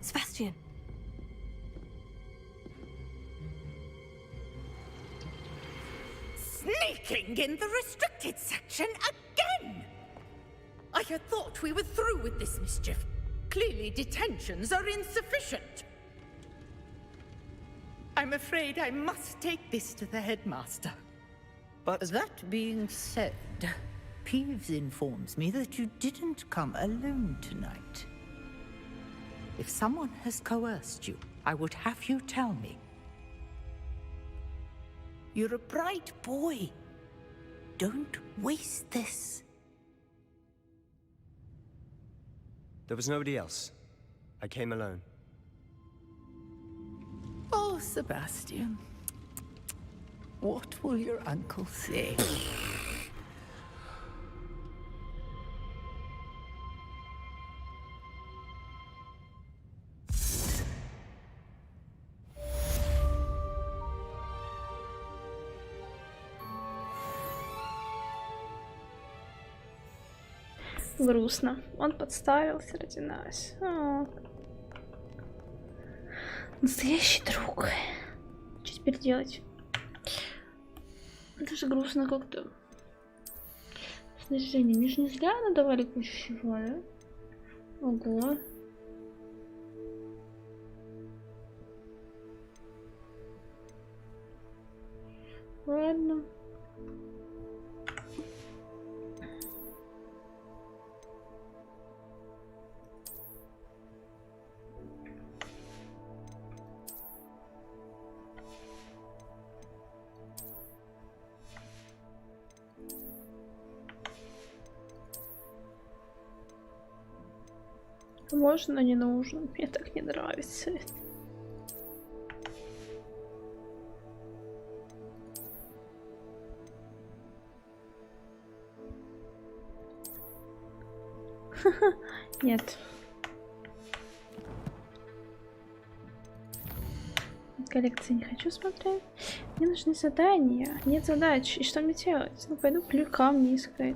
Sebastian. Sneaking in the restricted section again! I had thought we were through with this mischief. Clearly detentions are insufficient. I'm afraid I must take this to the headmaster. But that being said, Peeves informs me that you didn't come alone tonight. If someone has coerced you, I would have you tell me. You're a bright boy. Don't waste this. There was nobody else. I came alone. Oh, Sebastian. What will your uncle say? Грустно. Он подставился ради нас. Настоящий друг. Что теперь делать? Это же грустно как-то. Снаряжение. Мне же не зря надавали кучу всего, да? Ого. Ладно. Можно, не нужно. Мне так не нравится это. Нет. Коллекции не хочу смотреть. Мне нужны задания. Нет задач. И что мне делать? Ну, пойду клюй камни искать.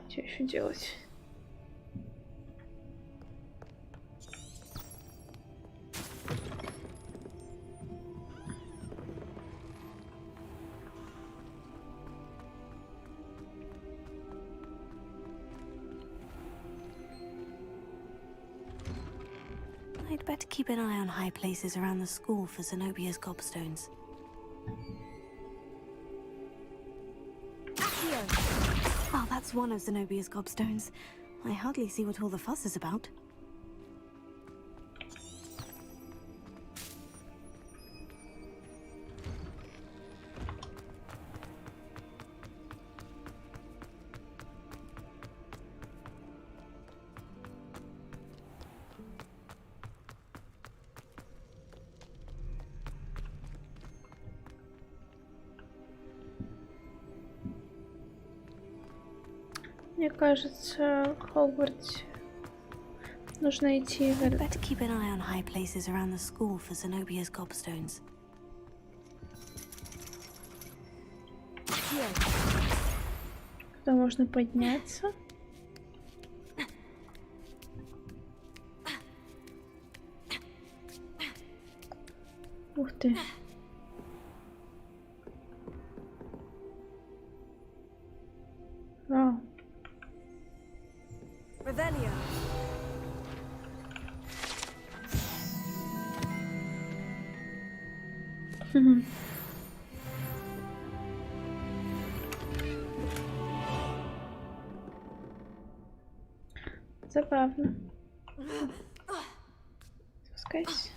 Что еще делать? I'd better keep an eye on high places around the school for Zenobia's gobstones. Oh, that's one of Zenobia's gobstones. I hardly see what all the fuss is about. Мне кажется, Хогвартс нужно идти в... Better keep an eye on high places around the school for Zenobia's gobstones. Куда можно подняться? Ух ты. Вау. Revelio. Забавно. Спускайся.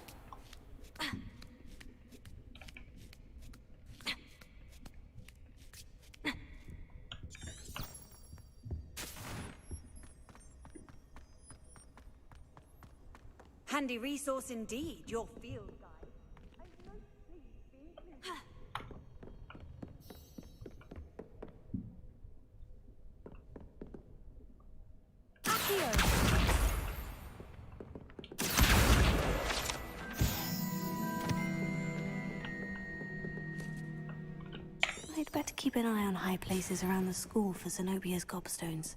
Handy resource indeed, your field guide. I'm most pleased being included. I'd better keep an eye on high places around the school for Zenobia's gobstones.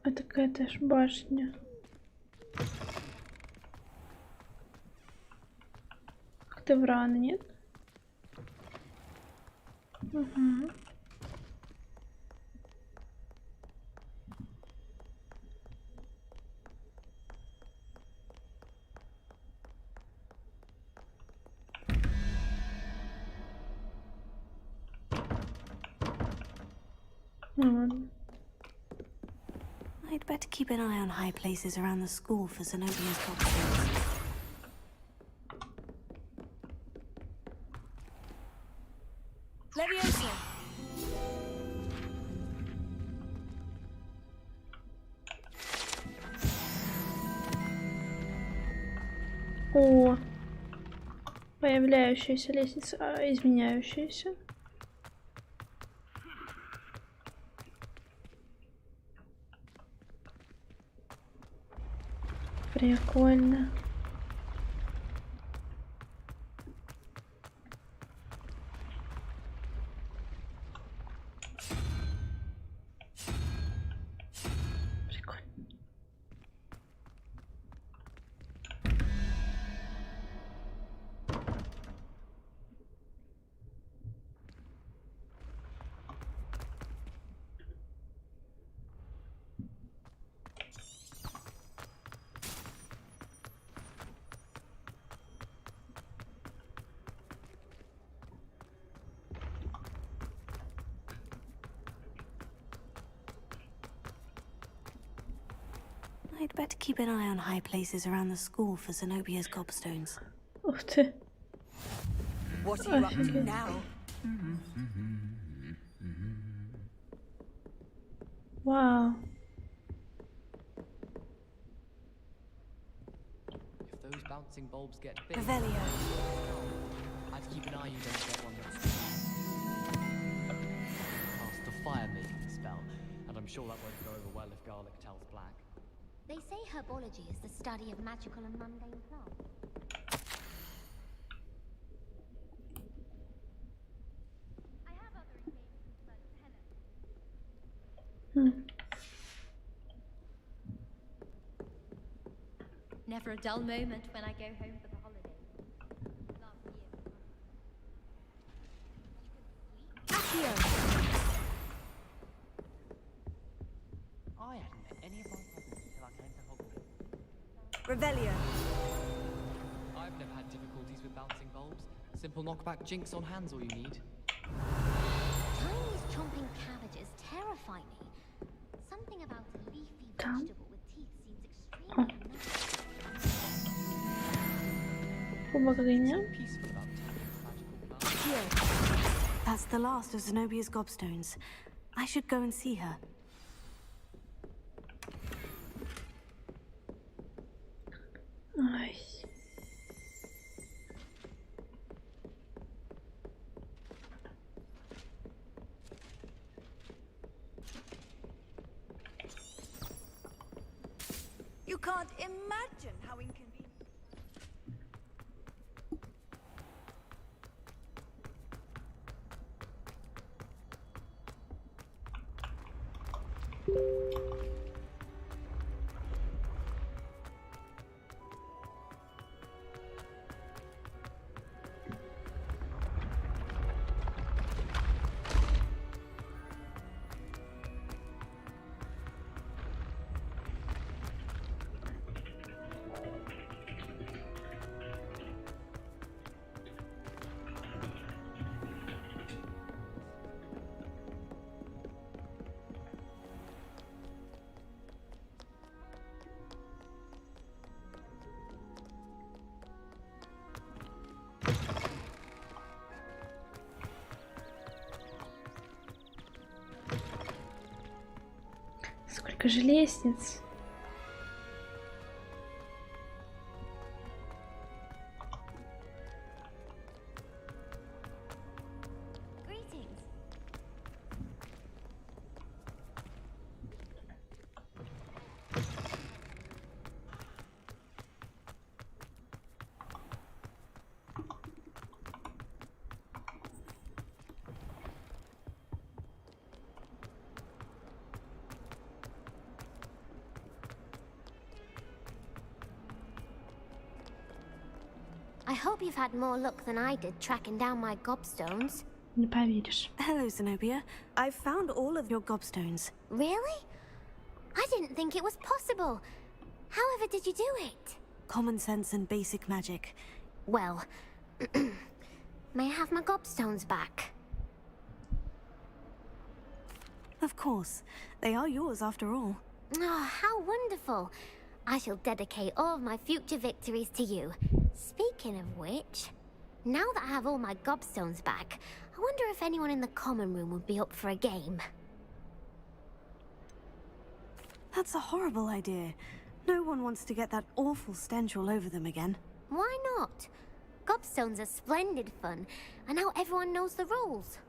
Это какая-то ж башня. Как-то врана, нет? Угу. Ладно. I'd better keep an eye on high places around the school for Zenobia's gobstones. Leviosa. О, появляющаяся лестница, изменяющаяся. Прикольно. I'd better keep an eye on high places around the school for Zenobia's gobstones. Ух ты. What are you up to now? Wow. If those bouncing bulbs get big, Revelio. I'd keep an eye you don't get one that's cast a fire-making spell, and I'm sure that won't go over well if garlic tells black. They say herbology is the study of magical and mundane plants. I have other engagements, but tenants Never a dull moment when I go home for the holiday. I hadn't met any of my brothers until I came to Hogwarts. Revelio. I've never had difficulties with bouncing bulbs. Simple knockback jinx on hands all you need. Chinese chomping cabbages terrify me. Something about a leafy vegetable with teeth seems extremely That's the last of Zenobia's gobstones. I should go and see her. Ай. You can't imagine how inconvenient. Сколько же лестниц? I hope you've had more luck than I did tracking down my gobstones. Не поверишь. Hello, Zenobia. I found all of your gobstones. Really? I didn't think it was possible. However did you do it? Common sense and basic magic. Well, may I have my gobstones back? Of course. They are yours after all. Oh, how wonderful. I shall dedicate all of my future victories to you. Speaking of which, now that I have all my gobstones back, I wonder if anyone in the common room would be up for a game. That's a horrible idea. No one wants to get that awful stench all over them again. Why not? Gobstones are splendid fun, and now everyone knows the rules.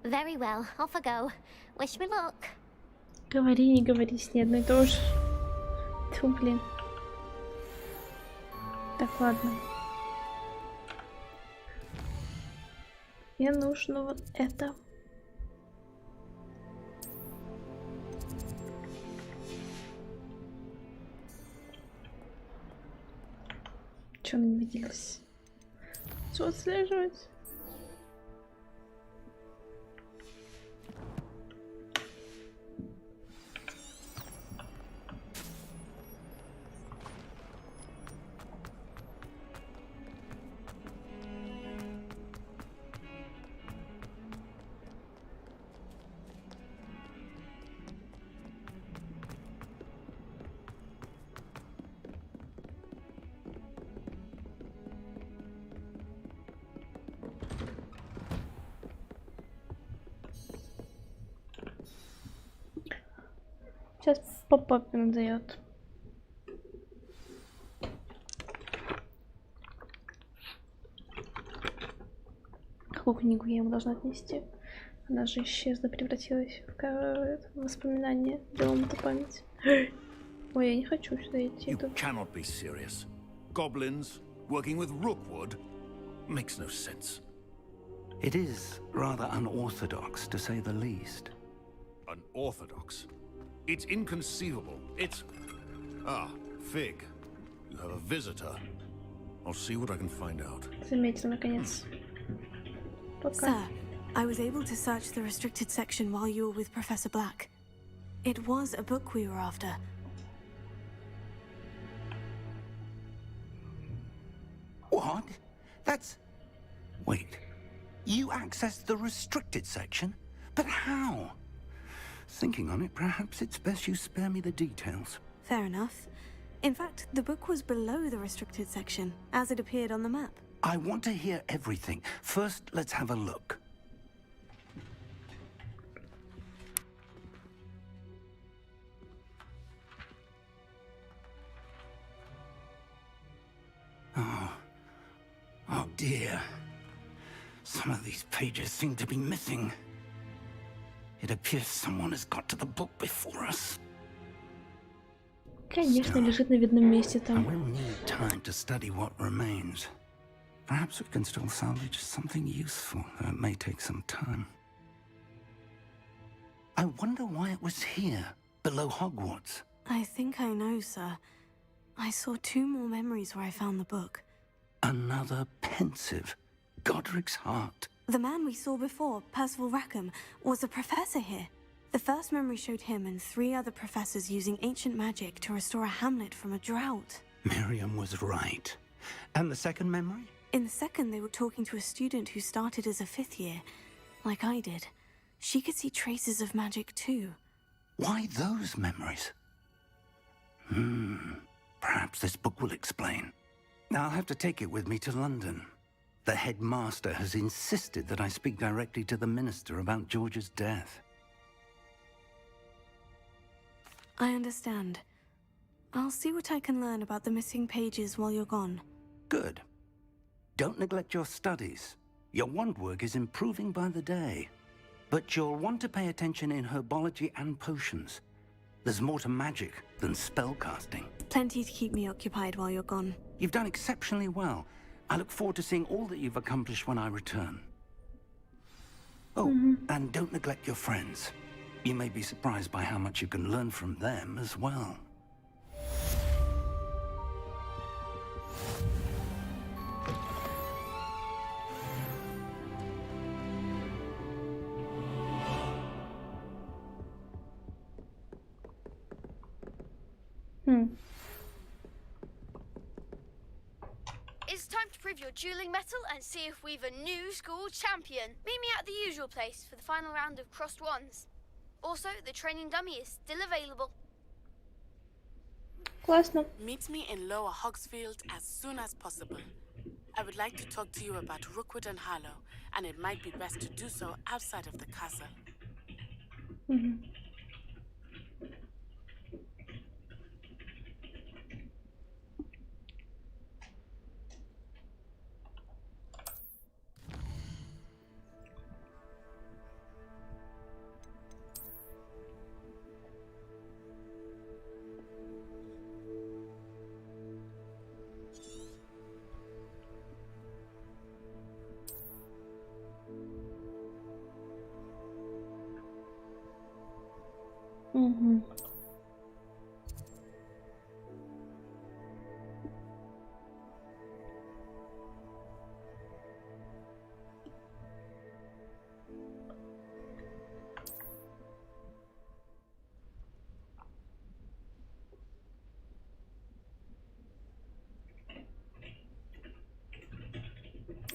Very well, off I go. Wish me luck. Говори, не говори с ней одно и то же. Тьфу, блин. Так, ладно. Мне нужно вот это. Чё она не виделась? Что отслеживать? Сейчас поп-ап надает. Какую книгу я ему должна отнести? Она же исчезла, превратилась в воспоминание. Делом-то память. Ой, я не хочу сюда идти. You cannot be serious. Goblins working with Rookwood makes no sense. It is rather unorthodox, to say the least. Unorthodox? It's inconceivable. It's... Ah, Fig. You have a visitor. I'll see what I can find out. Заметил, наконец. Пока. Sir, I was able to search the restricted section while you were with Professor Black. It was a book we were after. What? That's... Wait. You accessed the restricted section? But how? Thinking on it, perhaps it's best you spare me the details. Fair enough. In fact, the book was below the restricted section, as it appeared on the map. I want to hear everything. First, let's have a look. Oh dear. Some of these pages seem to be missing. It appears someone has got to the book before us. Конечно, лежит на видном месте I там. will need time to study what remains. Perhaps we can still salvage something useful, though it may take some time. I wonder why it was here, below Hogwarts. I think I know, sir. I saw 2 more memories where I found the book. Another pensive, Godric's heart. The man we saw before, Percival Rackham, was a professor here. The first memory showed him and 3 other professors using ancient magic to restore a hamlet from a drought. Miriam was right. And the second memory? In the second, they were talking to a student who started as a 5th year, like I did. She could see traces of magic too. Why those memories? Perhaps this book will explain. I'll have to take it with me to London. The headmaster has insisted that I speak directly to the minister about George's death. I understand. I'll see what I can learn about the missing pages while you're gone. Good. Don't neglect your studies. Your wand work is improving by the day. But you'll want to pay attention in herbology and potions. There's more to magic than spellcasting. Plenty to keep me occupied while you're gone. You've done exceptionally well. I look forward to seeing all that you've accomplished when I return. Oh, and don't neglect your friends. You may be surprised by how much you can learn from them as well. It's time to prove your dueling mettle and see if we've a new school champion. Meet me at the usual place for the final round of crossed wands. Also, the training dummy is still available. Классно. Meet me in Lower Hogsfield as soon as possible. I would like to talk to you about Rookwood and Harlow, and it might be best to do so outside of the castle.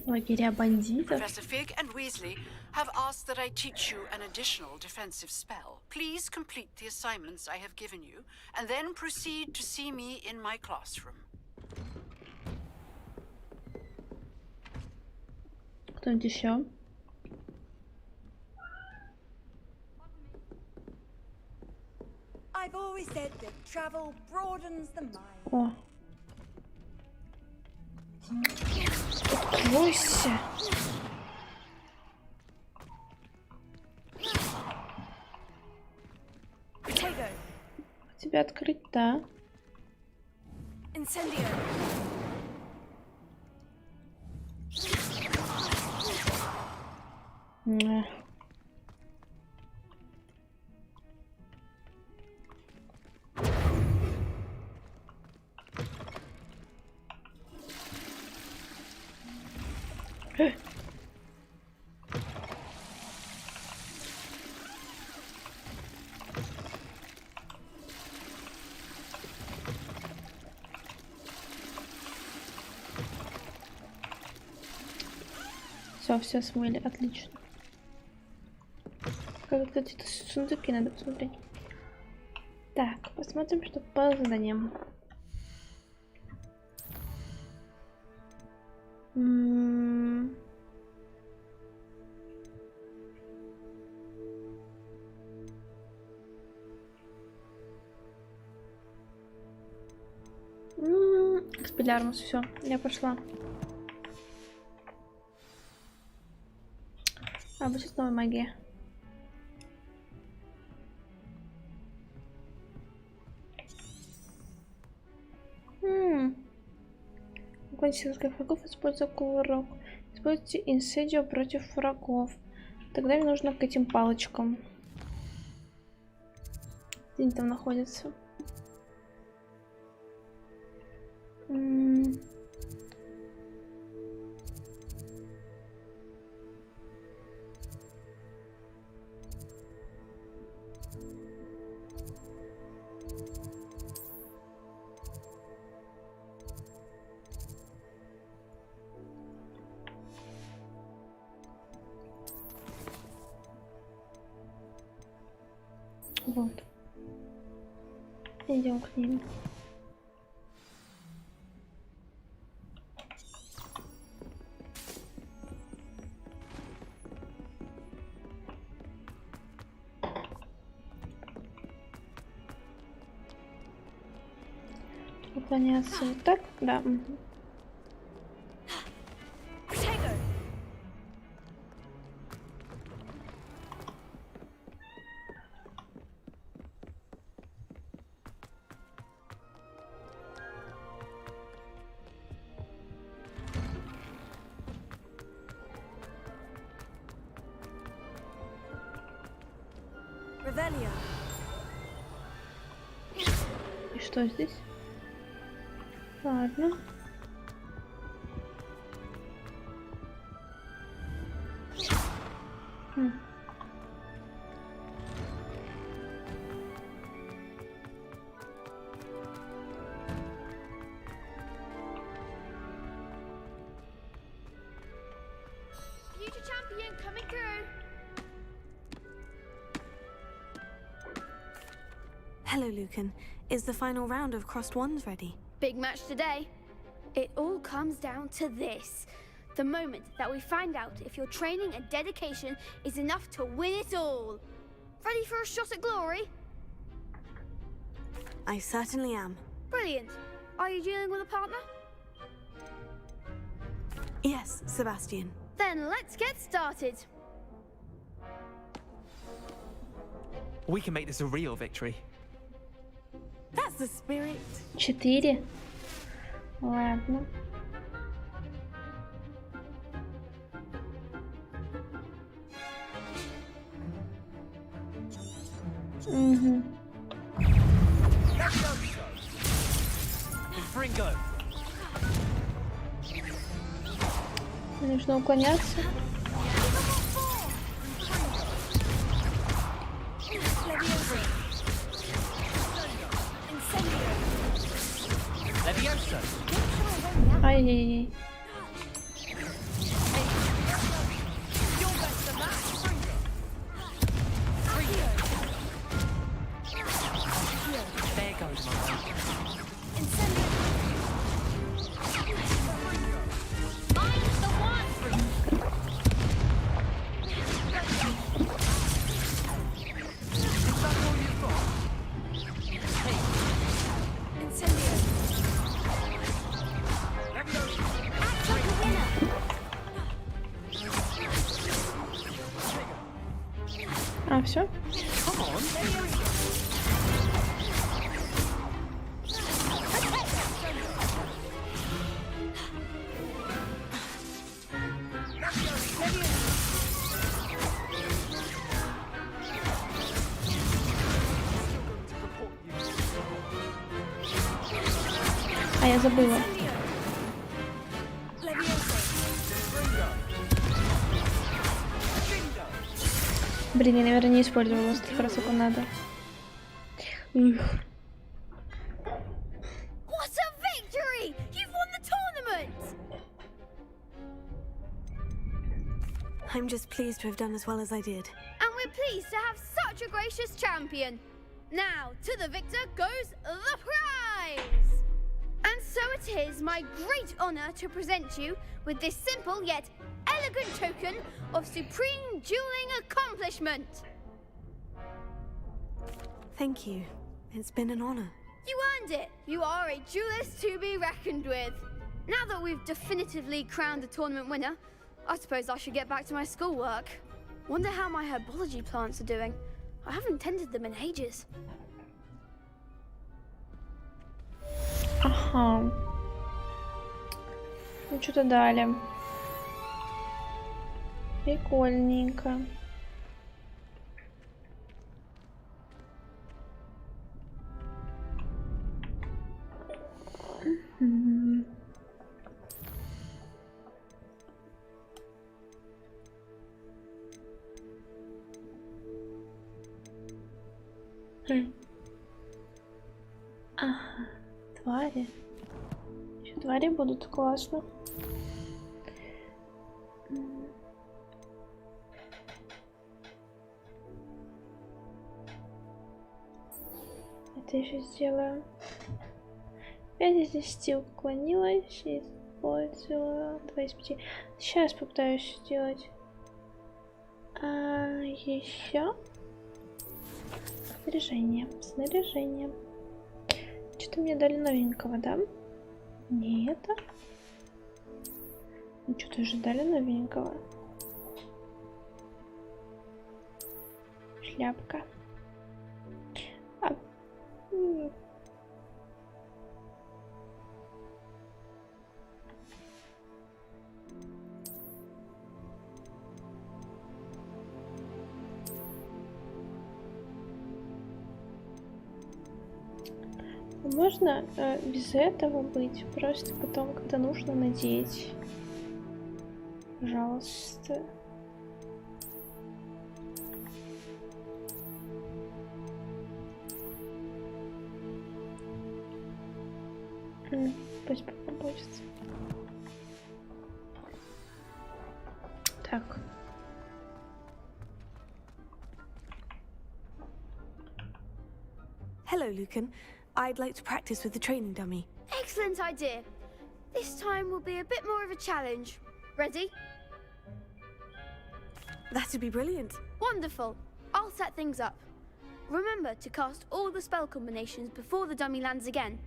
Лагеря бандитов. Professor Fig and Weasley have asked that I teach you an additional defensive spell. Please complete the assignments I have given you, and then proceed to see me in my classroom. Кто-нибудь еще? I've always said that travel broadens the mind. О. Успокойся. Тебя открыть, да? Incendio. Все смыли, отлично. Как какие-то сундуки надо посмотреть. Так, посмотрим, что по заданиям. Экспеллярмус, все, я пошла. Обучить новой магии. Против силовых врагов используя кувырок. Используйте инсидио против врагов. Тогда мне нужно к этим палочкам. Где они там находятся? Вот. Идем к ним. Уклоняться вот так, да. И что здесь? Ладно. Future champion coming through. Hello, Lucan. Is the final round of Crossed Wands ready? Big match today. It all comes down to this. The moment that we find out if your training and dedication is enough to win it all. Ready for a shot at glory? I certainly am. Brilliant. Are you dealing with a partner? Yes, Sebastian. Then let's get started. We can make this a real victory. That's the spirit. 4. Ладно. Угу. Нужно уклоняться. Ай-яй-яй. А, все? А я забыла. Блин, я, наверное, не использовала столько раз, сколько надо. What a victory! You've won the tournament! I'm just pleased to have done as well as I did. And we're pleased to have such a gracious champion. Now, to the victor goes the prize! And so it is my great honor to present you with this simple yet elegant token of supreme dueling accomplishment. Thank you. It's been an honor. You earned it. You are a duelist to be reckoned with. Now that we've definitively crowned the tournament winner, I suppose I should get back to my schoolwork. Wonder how my herbology plants are doing. I haven't tended them in ages. Ага. Ну, что-то дали. Прикольненько. Ага, твари. Еще твари будут, классно. Это еще сделаю. 5 из 10 уклонилась и использовала 2 из 5. Сейчас попытаюсь сделать. Еще снаряжение. Снаряжение. Что-то мне дали новенького, да? Не это. Ну, что-то уже дали новенького. Шляпка. Можно без этого быть, просто потом, когда нужно, надеть. Пожалуйста. Пусть попробуется. Так. Hello, Lucan. I'd like to practice with the training dummy. Excellent idea. This time will be a bit more of a challenge. Ready? That'd be brilliant. Wonderful. I'll set things up. Remember to cast all the spell combinations before the dummy lands again.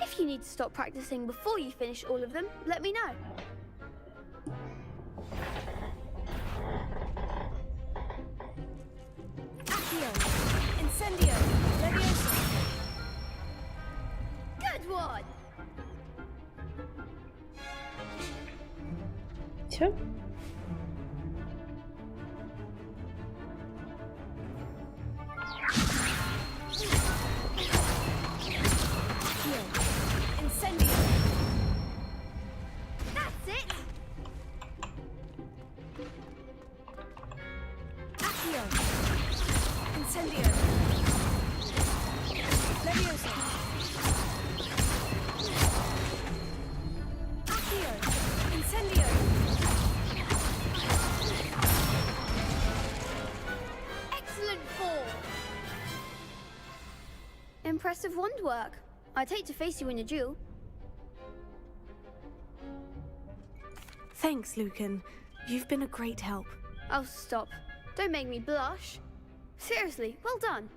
If you need to stop practicing before you finish all of them, let me know. Accio, Incendio, Leviosa. Good one. Все? Incendio. That's it. Accio, Incendio, Leviosa. Accio, Incendio. Excellent fall. Impressive wand work. I'd hate to face you in a duel. Thanks, Lucan. You've been a great help. Oh, stop. Don't make me blush. Seriously, well done.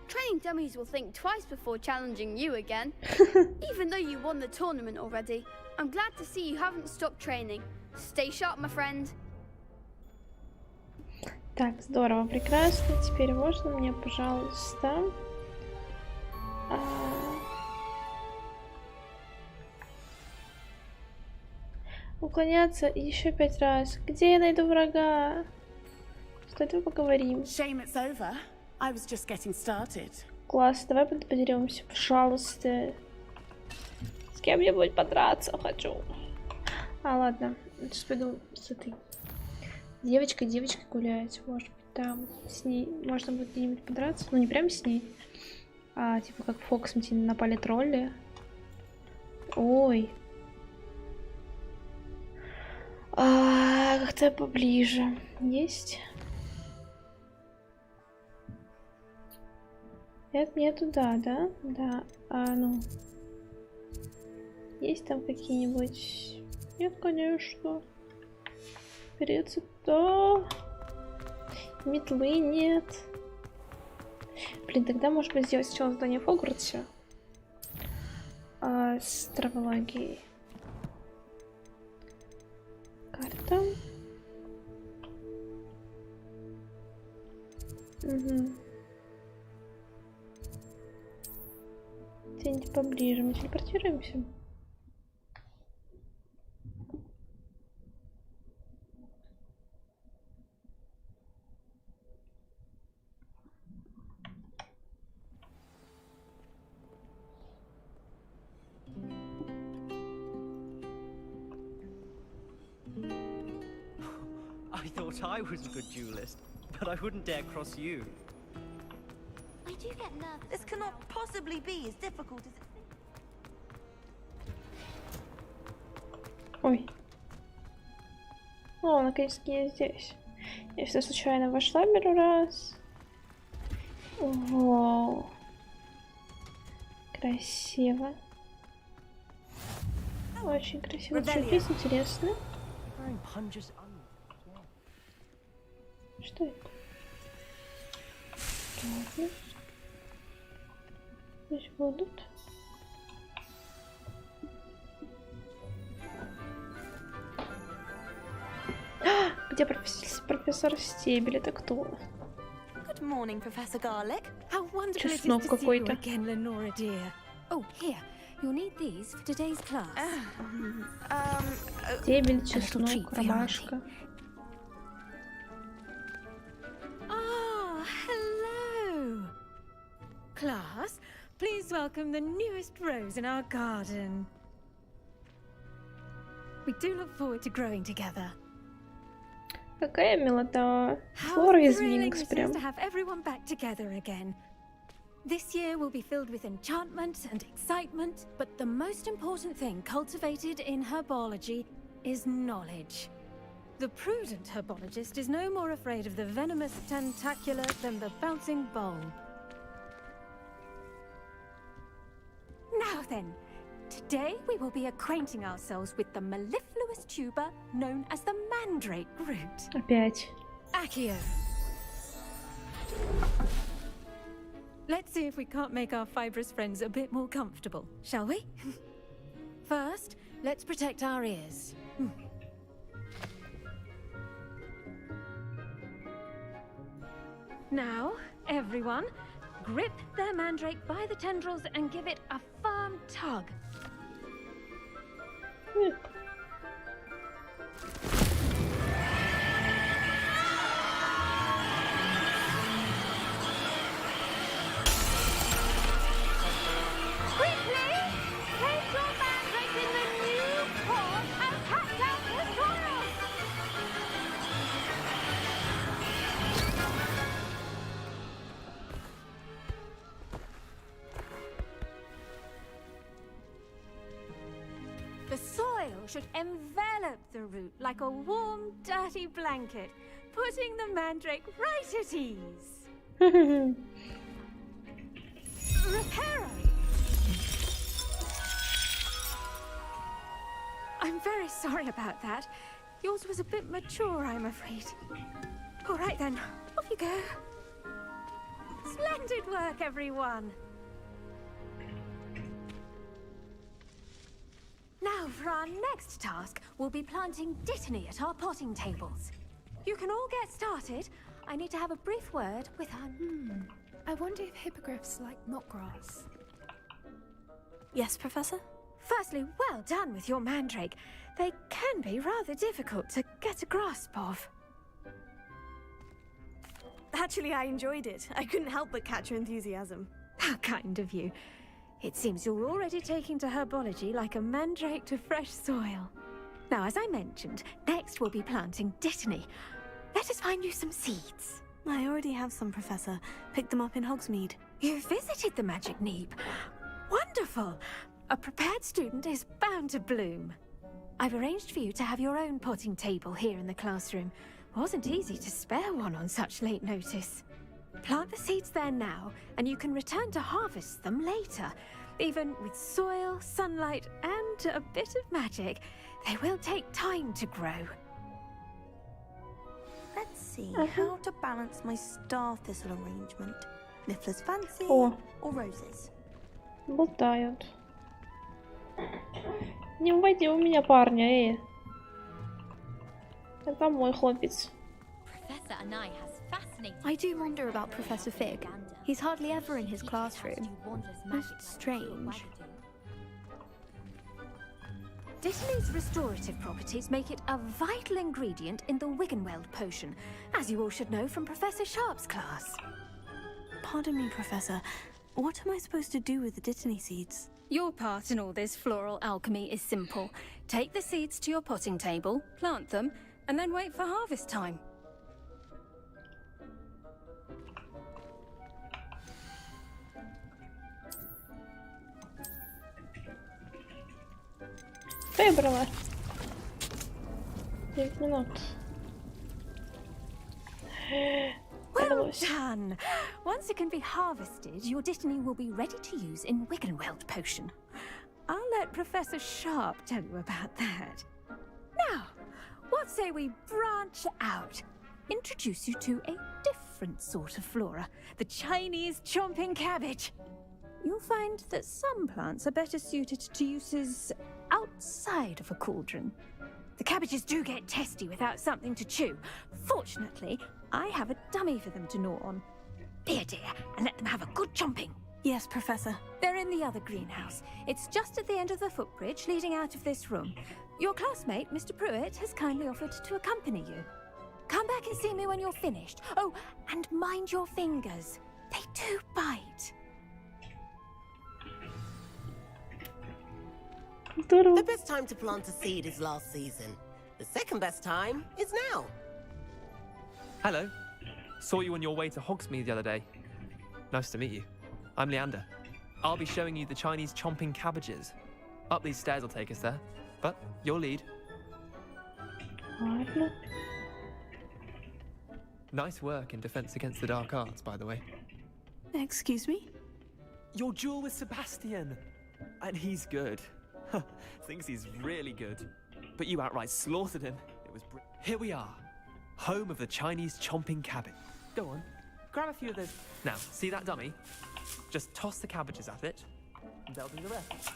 Training dummies will think twice before challenging you again. Even though you won the tournament already, I'm glad to see you haven't stopped training. Stay sharp, my friend. Так, здорово, прекрасно. Теперь можно мне, пожалуйста... уклоняться еще 5 раз. Где я найду врага? Что это поговорим? Shame it's over. I was just getting started. Класс, давай подеремся, пожалуйста. С кем-нибудь подраться хочу. Ладно, сейчас пойду с этой девочкой гулять, может быть, Да, с ней можно будет где-нибудь подраться. Ну, не прям с ней. А, типа, как в Хогвартсе напали тролли. Ой. Как-то поближе. Есть? Это не туда, да? Да. Ну. Есть там какие-нибудь... Нет, конечно. Переться, да. Метлы нет. Блин, тогда может быть сделать сначала задание в Хогвартсе. С травологией. Карта. Угу. Где-нибудь поближе. Мы телепортируемся. I thought I was a good duelist, but I wouldn't dare cross you. I do get nervous. This cannot possibly be as difficult as it seems. Ой. О, наконец-таки я здесь. Я сюда случайно вошла первый раз. Вау. Красиво. Очень красиво. Сюрприз интересный. Что это? Ладно. Здесь будут. Где профессор Стебель? Это кто? Good morning, Professor Garlic. How wonderful it is Чеснок to see you какой-то. again, Lenora dear. Oh, here. You'll need these for today's class. Стебель, чеснок, ромашка. Ah, hello. Class, please welcome the newest rose in our garden. We do look forward to growing together. Какая милота. How Флора из thrilling Винкс it прям. is to have everyone back together again. This year will be filled with enchantment and excitement, but the most important thing cultivated in herbology is knowledge. The prudent herbologist is no more afraid of the venomous tentacular than the bouncing bowl. Now then, today we will be acquainting ourselves with the mellifluous tuber known as the mandrake root. Опять. Accio. Let's see if we can't make our fibrous friends a bit more comfortable, shall we? First, let's protect our ears. Now, everyone, grip their mandrake by the tendrils and give it a firm tug. Quickly! Place your mandrake in the new pot and cut down the soil! The soil should envelop the root like a warm, dirty blanket, putting the mandrake right at ease. Reparo! I'm very sorry about that. Yours was a bit mature, I'm afraid. All right then, off you go. Splendid work, everyone. Now, for our next task, we'll be planting dittany at our potting tables. You can all get started. I need to have a brief word with our... I wonder if hippogriffs like knotgrass. Yes, Professor? Firstly, well done with your mandrake. They can be rather difficult to get a grasp of. Actually, I enjoyed it. I couldn't help but catch your enthusiasm. How kind of you. It seems you're already taking to herbology like a mandrake to fresh soil. Now, as I mentioned, next we'll be planting dittany. Let us find you some seeds. I already have some, Professor. Picked them up in Hogsmeade. You visited the Magic Neep. Wonderful! A prepared student is bound to bloom. I've arranged for you to have your own potting table here in the classroom. Wasn't easy to spare one on such late notice. Plant the seeds there now, and you can return to harvest them later. Even with soil, sunlight, and a bit of magic, they will take time to grow. Let's see how to balance my star thistle arrangement. Niffler's fancy or roses? Болтают. Не уводи у меня парня, эй. Это мой хлопец. I do wonder about Professor Fig. He's hardly ever in his classroom. Most strange. Dittany's restorative properties make it a vital ingredient in the Wiggenweld potion, as you all should know from Professor Sharp's class. Pardon me, Professor. What am I supposed to do with the Dittany seeds? Your part in all this floral alchemy is simple. Take the seeds to your potting table, plant them, and then wait for harvest time. Выбрала. 9 минут. Well done! Once it can be harvested, your Dittany will be ready to use in Wiggenweld potion. I'll let Professor Sharp tell you about that. Now, what say we branch out? Introduce you to a different sort of flora, the Chinese chomping cabbage. You'll find that some plants are better suited to uses outside of a cauldron. The cabbages do get testy without something to chew. Fortunately, I have a dummy for them to gnaw on. Be a dear and let them have a good chomping. Yes, Professor. They're in the other greenhouse. It's just at the end of the footbridge leading out of this room. Your classmate, Mr. Pruitt, has kindly offered to accompany you. Come back and see me when you're finished. Oh, and mind your fingers. They do bite. The best time to plant a seed is last season. The second best time is now. Hello. Saw you on your way to Hogsmeade the other day. Nice to meet you. I'm Leander. I'll be showing you the Chinese chomping cabbages. Up these stairs will take us there, but your lead. Nice work in Defense Against the Dark Arts, by the way. Excuse me? Your duel with Sebastian. And he's good. Thinks he's really good. But you outright slaughtered him. It was Here we are. Home of the Chinese chomping cabbage. Go on. Grab a few of those. Now, see that dummy? Just toss the cabbages at it, and they'll do the rest.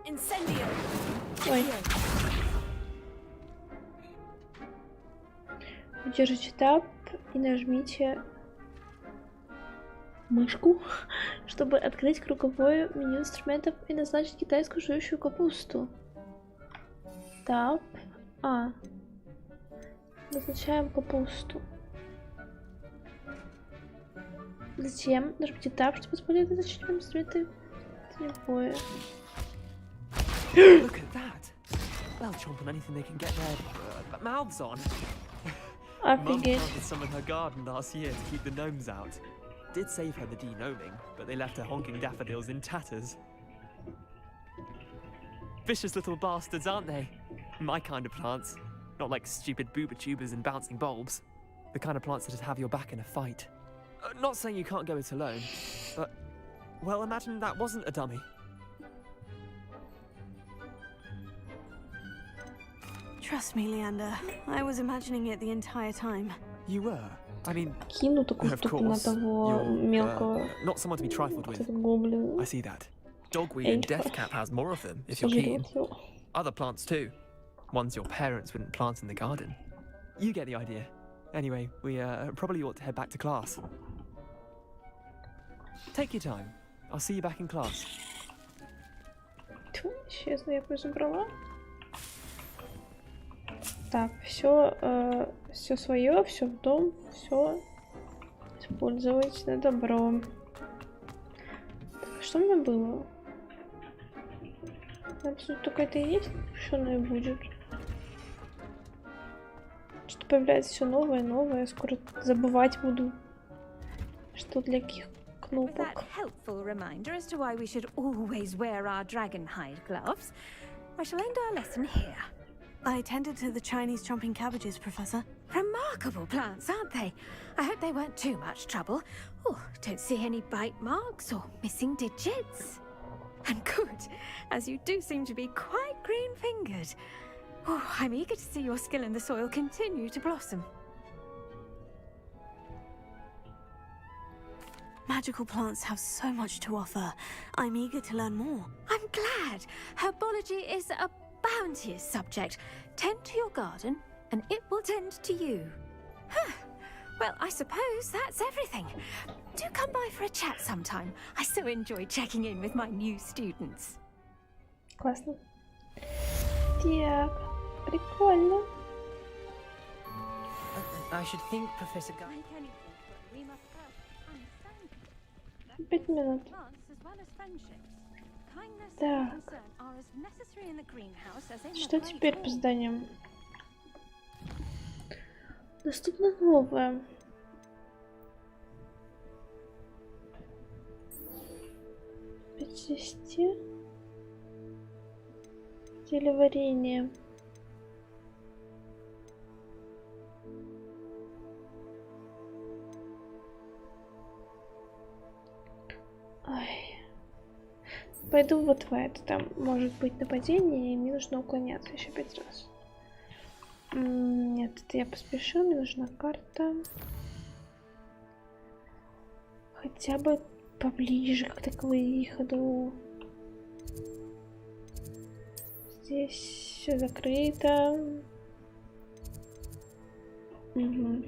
Incendio! Ой. Удержите Tab и нажмите мышку, чтобы открыть круговое меню инструментов и назначить китайскую жующую капусту. Tab. Назначаем капусту. Затем нажмите Tab, чтобы использовать назначение инструменты теневое. Look at that! They'll chomp on anything they can get their mouths on. Mum planted some in her garden last year to keep the gnomes out. Did save her the de-gnoming, but they left her honking daffodils in tatters. Vicious little bastards, aren't they? My kind of plants. Not like stupid booba tubers and bouncing bulbs. The kind of plants that'd have your back in a fight. Not saying you can't go it alone, but... Well, imagine that wasn't a dummy. Trust me, Leander. I was imagining it the entire time. You were? I mean, Кину такую штуку на того мелкого. Not someone to be trifled with. I see that. Dogweed and deathcap has more of them, if you're keen. Other plants too. Ones your parents wouldn't plant in the garden. You get the idea. Anyway, we probably ought to head back to class. Take your time. I'll see you back in class. Честно, я разобрала. Так, все свое, все в дом, все использовать на добро. Так, что у меня было? Абсолютно только это и есть, что оно и будет. Что появляется все новое и новое. Скоро забывать буду, что для каких With that кнопок. helpful reminder as to why we should always wear our dragon hide gloves, I shall end our lesson here. I tended to the Chinese chomping cabbages, Professor. Remarkable plants, aren't they? I hope they weren't too much trouble. Oh, don't see any bite marks or missing digits. And good, as you do seem to be quite green-fingered. Oh, I'm eager to see your skill in the soil continue to blossom. Magical plants have so much to offer. I'm eager to learn more. I'm glad. Herbology is a bounteous subject. Tend to your garden, and it will tend to you. Huh. Well, I suppose that's everything. Do come by for a chat sometime. I so enjoy checking in with my new students. Классно. Так, прикольно. I should think, Professor Guy. 5 минут. Так. Что теперь по заданиям? Доступно новое. Подвести. Телеварение. Ой. Пойду вот в это. Там может быть нападение, и мне нужно уклоняться еще 5 раз. Нет, это я поспешил. Мне нужна карта. Хотя бы поближе как-то к выходу. Здесь все закрыто. Угу.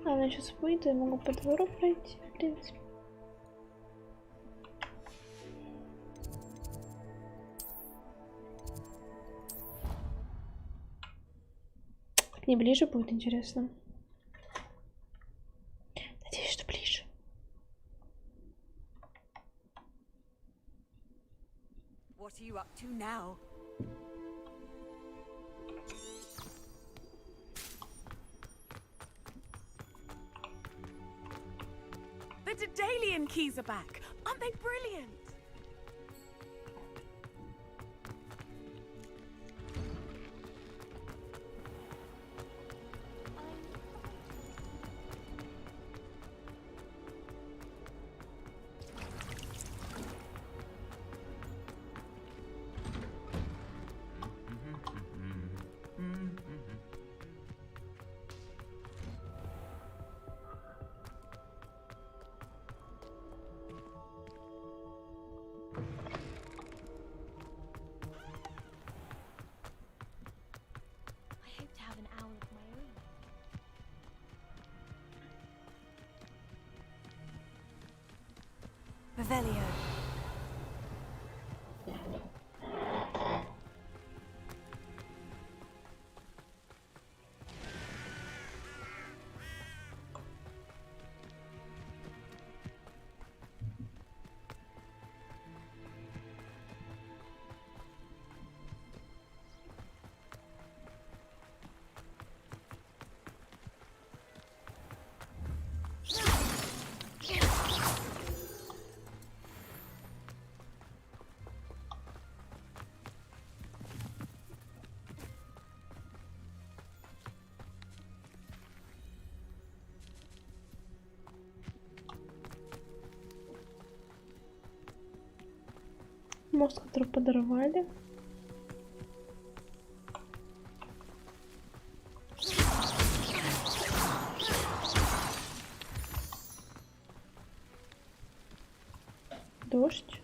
Она сейчас выйду, я могу по двору пройти, в принципе. К ней ближе будет, интересно. Надеюсь, что ближе. What are you up to now? The Daedalian keys are back. Aren't they brilliant? Revelio. Мост, который подорвали. Дождь.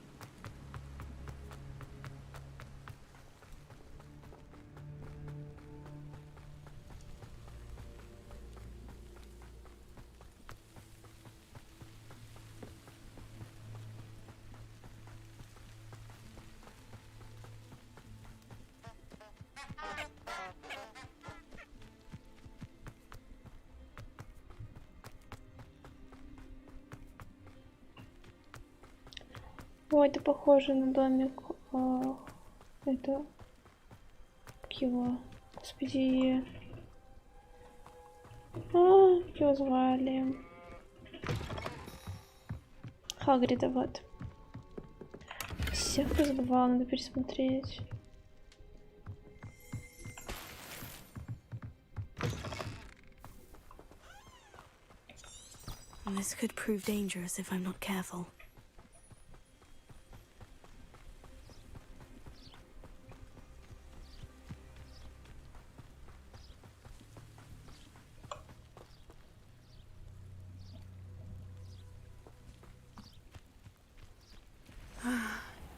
Ой, это похоже на домик. Это как его Господи. Как его звали? Хагрида, вот. Всех забывала, надо пересмотреть. This could prove dangerous if I'm not careful.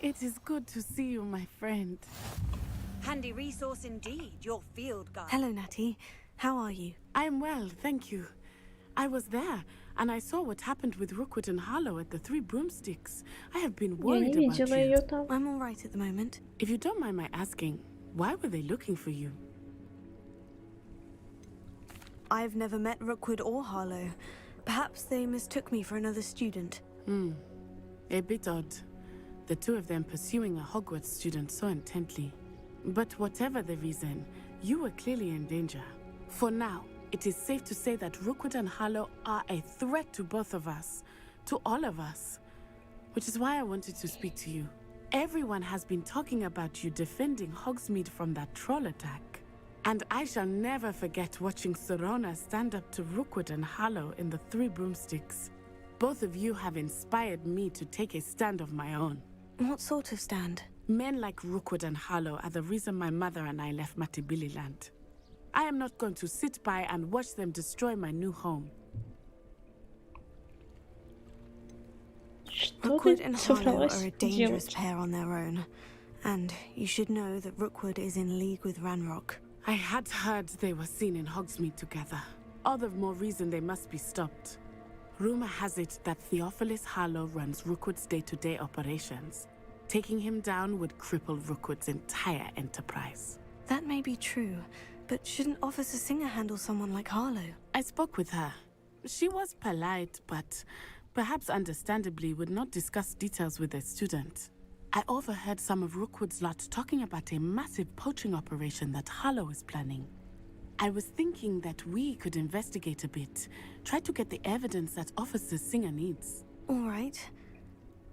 It is good to see you, my friend. Handy resource indeed, your field guide. Hello, Natty. How are you? I'm well, thank you. I was there, and I saw what happened with Rookwood and Harlow at the Three Broomsticks. I have been worried about you. I'm all right at the moment. If you don't mind my asking, why were they looking for you? I've never met Rookwood or Harlow. Perhaps they mistook me for another student. A bit odd. The two of them pursuing a Hogwarts student so intently. But whatever the reason, you were clearly in danger. For now, it is safe to say that Rookwood and Harlow are a threat to both of us, to all of us. Which is why I wanted to speak to you. Everyone has been talking about you defending Hogsmeade from that troll attack. And I shall never forget watching Serona stand up to Rookwood and Harlow in the Three Broomsticks. Both of you have inspired me to take a stand of my own. What sort of stand? Men like Rookwood and Harlow are the reason my mother and I left Matibili land. I am not going to sit by and watch them destroy my new home. Rookwood and Harlow are a dangerous pair on their own. And you should know that Rookwood is in league with Ranrock. I had heard they were seen in Hogsmeade together. All the more reason they must be stopped. Rumor has it that Theophilus Harlow runs Rookwood's day-to-day operations. Taking him down would cripple Rookwood's entire enterprise. That may be true, but shouldn't Officer Singer handle someone like Harlow? I spoke with her. She was polite, but perhaps understandably would not discuss details with a student. I overheard some of Rookwood's lot talking about a massive poaching operation that Harlow is planning. I was thinking that we could investigate a bit, try to get the evidence that Officer Singer needs. All right.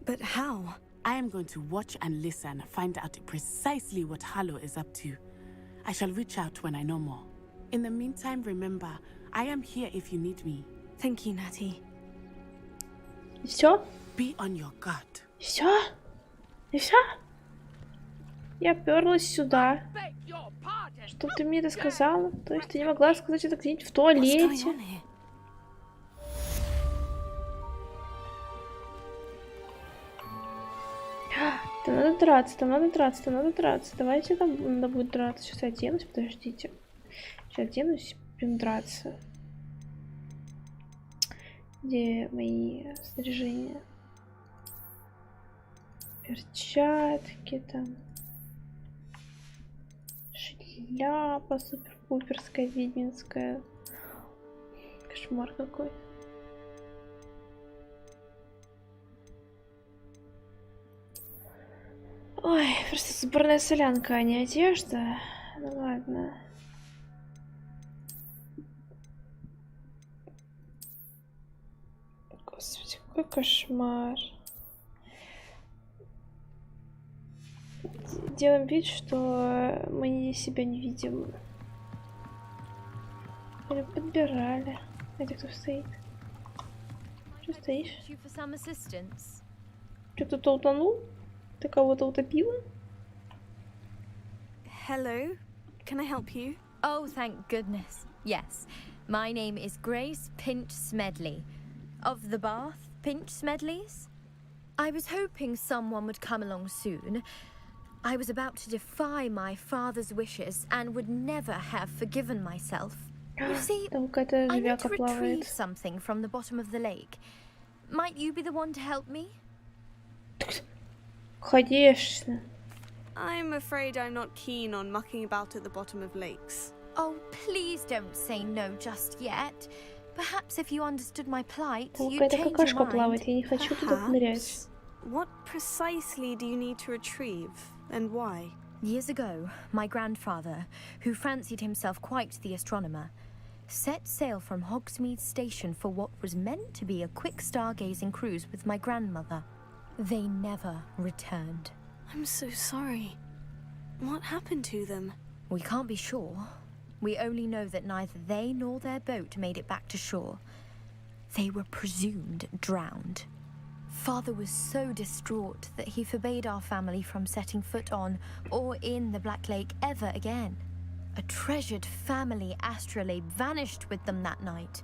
But how? I am going to watch and listen, find out precisely what Harlow is up to. I shall reach out when I know more. In the meantime, remember, I am here if you need me. Thank you, Natty. Всё? Be on your guard. Всё? И всё? Я пёрлась сюда. Чтобы ты мне это сказала? То есть ты не могла сказать это где-нибудь в туалете? Там надо драться, там надо драться, там надо драться. Давайте там надо будет драться. Сейчас оденусь, подождите. Сейчас оденусь, будем драться. Где мои снаряжения? Перчатки там. Шляпа супер-пуперская, ведьминская. Кошмар какой. Ой, просто сборная солянка, а не одежда. Ну ладно. Господи, какой кошмар. Делаем вид, что мы себя не видим. Или подбирали. Это кто стоит? Что стоишь? Что, кто-то утонул? Ты кого-то утопила? Hello, can I help you? Oh, thank goodness. Yes, my name is Grace Pinch Smedley, of the Bath Pinch Smedleys. I was hoping someone would come along soon. I was about to defy my father's wishes and would never have forgiven myself. You see, I need to retrieve something from the bottom of the lake. Might you be the one to help me? Конечно. I'm afraid I'm not keen on mucking about at the bottom of lakes. Oh, please don't say no just yet. Perhaps if you understood my plight, you'd change your mind. Я не хочу туда нырять. What precisely do you need to retrieve, and why? Years ago, my grandfather, who fancied himself quite the astronomer, set sail from Hogsmeade Station for what was meant to be a quick stargazing cruise with my grandmother. They never returned. I'm so sorry. What happened to them? We can't be sure. We only know that neither they nor their boat made it back to shore. They were presumed drowned. Father was so distraught that he forbade our family from setting foot on or in the Black Lake ever again. A treasured family astrolabe vanished with them that night.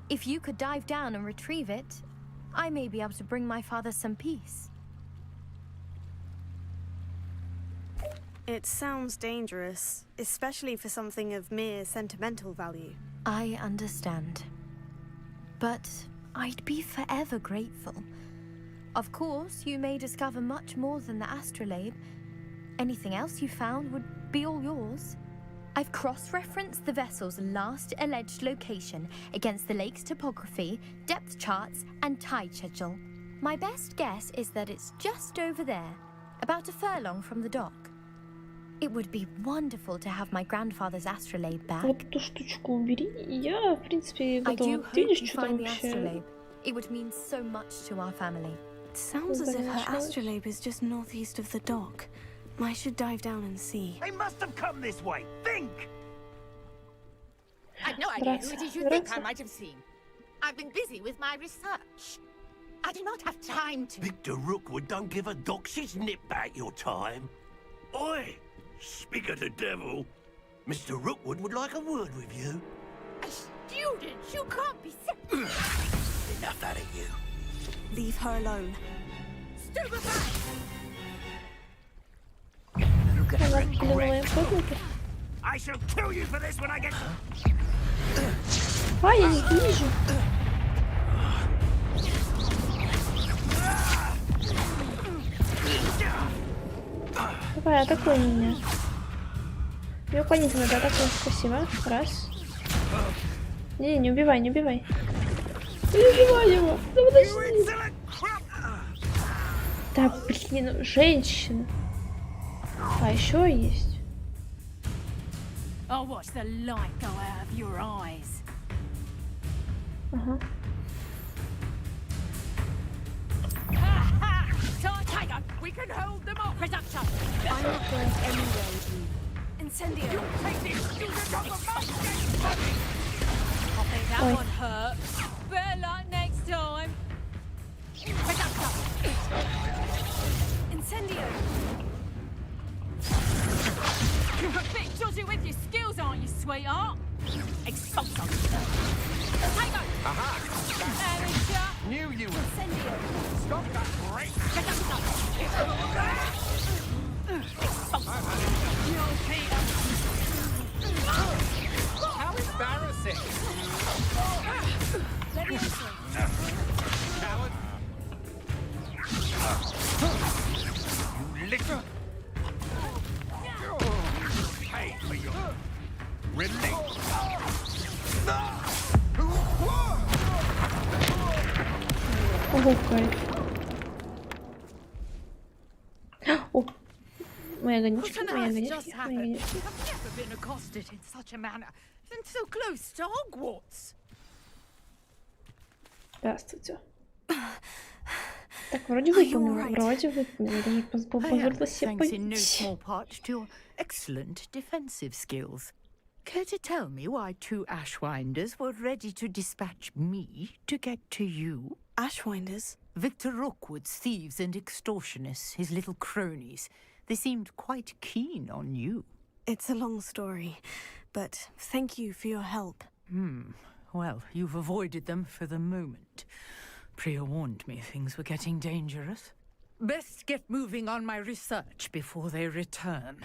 If you could dive down and retrieve it, I may be able to bring my father some peace. It sounds dangerous, especially for something of mere sentimental value. I understand. But I'd be forever grateful. Of course, you may discover much more than the astrolabe. Anything else you found would be all yours. I've cross-referenced the vessel's last alleged location against the lake's topography, depth charts, and tide schedule. My best guess is that it's just over there, about a furlong from the dock. It would be wonderful to have my grandfather's astrolabe back. Вот эту штучку убери, и я, в принципе, I готова. do hope Видишь, you что там find the вообще? astrolabe. It would mean so much to our family. It sounds as if her astrolabe is just northeast of the dock. I should dive down and see. They must have come this way. Think! I've no idea who it is you think I might have seen. I've been busy with my research. I do not have time to... Victor Rookwood don't give a doxy's nip back your time. Oi! Speak of the devil. Mr. Rookwood would like a word with you. A student? You can't be... Enough out of you. Leave her alone. Stupefy! I shall kill you for this when I get... А, я не вижу. Давай, атакуй меня. Ее уклонить надо, атакуй. Спасибо. Раз. Не убивай, не убивай. Не убивай его. Ну подожди. Да, блин, женщина. А еще есть. I'll watch the light go out of your eyes. Ага. Tiger, we can hold them off. Production. I'm not going anywhere with you. Incendio. Take this student off of my I think that one hurt. Better luck next time. Production. Incendio. You're a bit dodgy with your skills, aren't you, sweetheart? Expulso. Tiger. Aha! Amateur. Knew you would. Incendio. Stop that break! How embarrassing! Let me answer. Coward! You litter! Pay for your... Release! Ого, кайф. О, моя гоничка, моя гоничка, моя гоничка. I've never been accosted in such a manner, and so close to Hogwarts. Здравствуйте. Так, вроде выполнила, вроде выполнила. Я даже позволила себе Thanks in no пойти. small part to your excellent defensive skills. Care to tell me why two Ashwinders were ready to dispatch me to get to you? Ashwinders? Victor Rookwood's thieves and extortionists, his little cronies. They seemed quite keen on you. It's a long story, but thank you for your help. Well, you've avoided them for the moment. Priya warned me things were getting dangerous. Best get moving on my research before they return.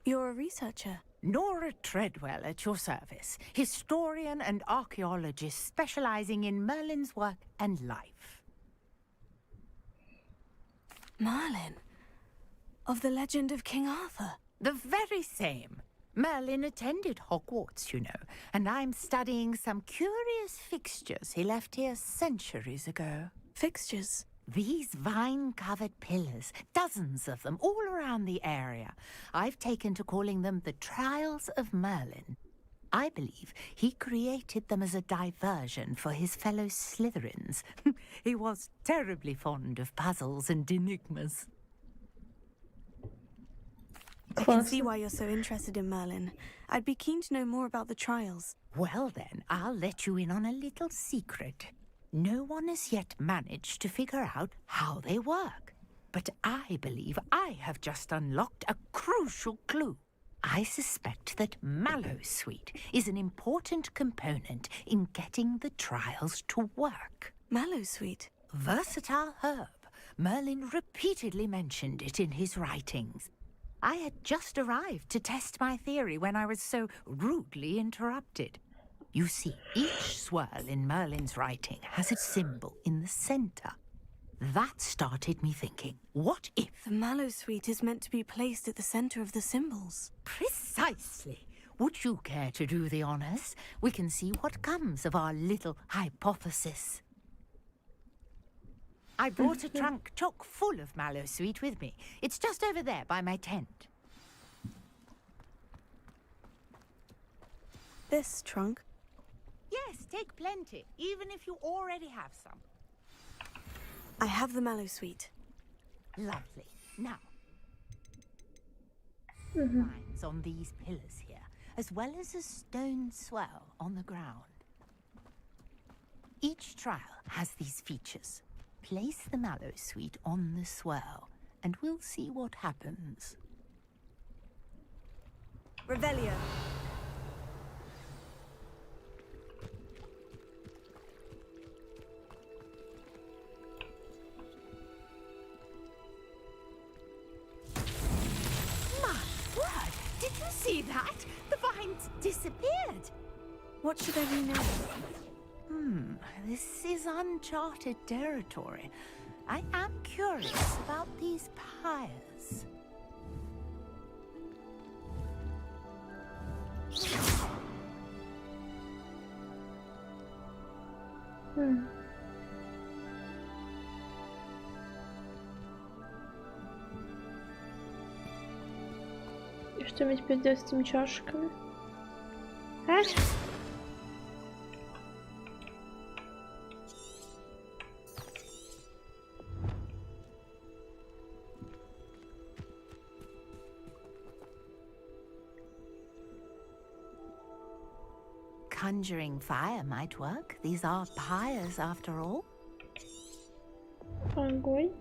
You're a researcher? Nora Treadwell at your service, historian and archaeologist specializing in Merlin's work and life. Merlin? Of the legend of King Arthur? The very same. Merlin attended Hogwarts, you know, and I'm studying some curious fixtures he left here centuries ago. Fixtures? These vine-covered pillars, dozens of them, all around the area. I've taken to calling them the Trials of Merlin. I believe he created them as a diversion for his fellow Slytherins. He was terribly fond of puzzles and enigmas. I can see why you're so interested in Merlin. I'd be keen to know more about the trials. Well then, I'll let you in on a little secret. No one has yet managed to figure out how they work. But I believe I have just unlocked a crucial clue. I suspect that mallowsweet is an important component in getting the trials to work. Mallowsweet? Versatile herb. Merlin repeatedly mentioned it in his writings. I had just arrived to test my theory when I was so rudely interrupted. You see, each swirl in Merlin's writing has a symbol in the center. That started me thinking, what if... The mallowsweet is meant to be placed at the center of the symbols. Precisely. Would you care to do the honors? We can see what comes of our little hypothesis. I brought a trunk chock full of mallowsweet with me. It's just over there by my tent. This trunk? Yes, take plenty, even if you already have some. I have the mallowsweet. Lovely. Now, lines on these pillars here, as well as a stone swell on the ground. Each trial has these features. Place the mallowsweet on the swirl, and we'll see what happens. Revelio. See that? The vines disappeared. What should I do now? This is uncharted territory. I am curious about these pyres. И что мне теперь делать с этими чашками? А? Conjuring fire might work. These are pyres after all. Огонь.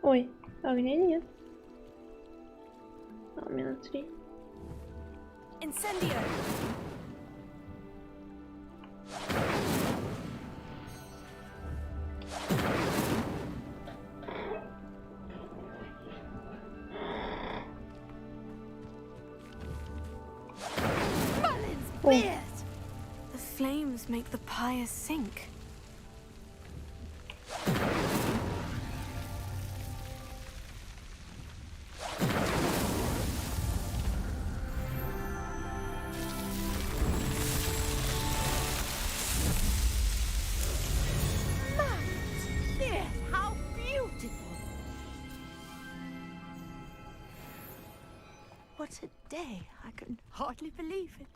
Ой, огня нет. А, у меня 3. Incendio. Beard! The flames make the pyres sink. How beautiful! What a day! I can hardly believe it.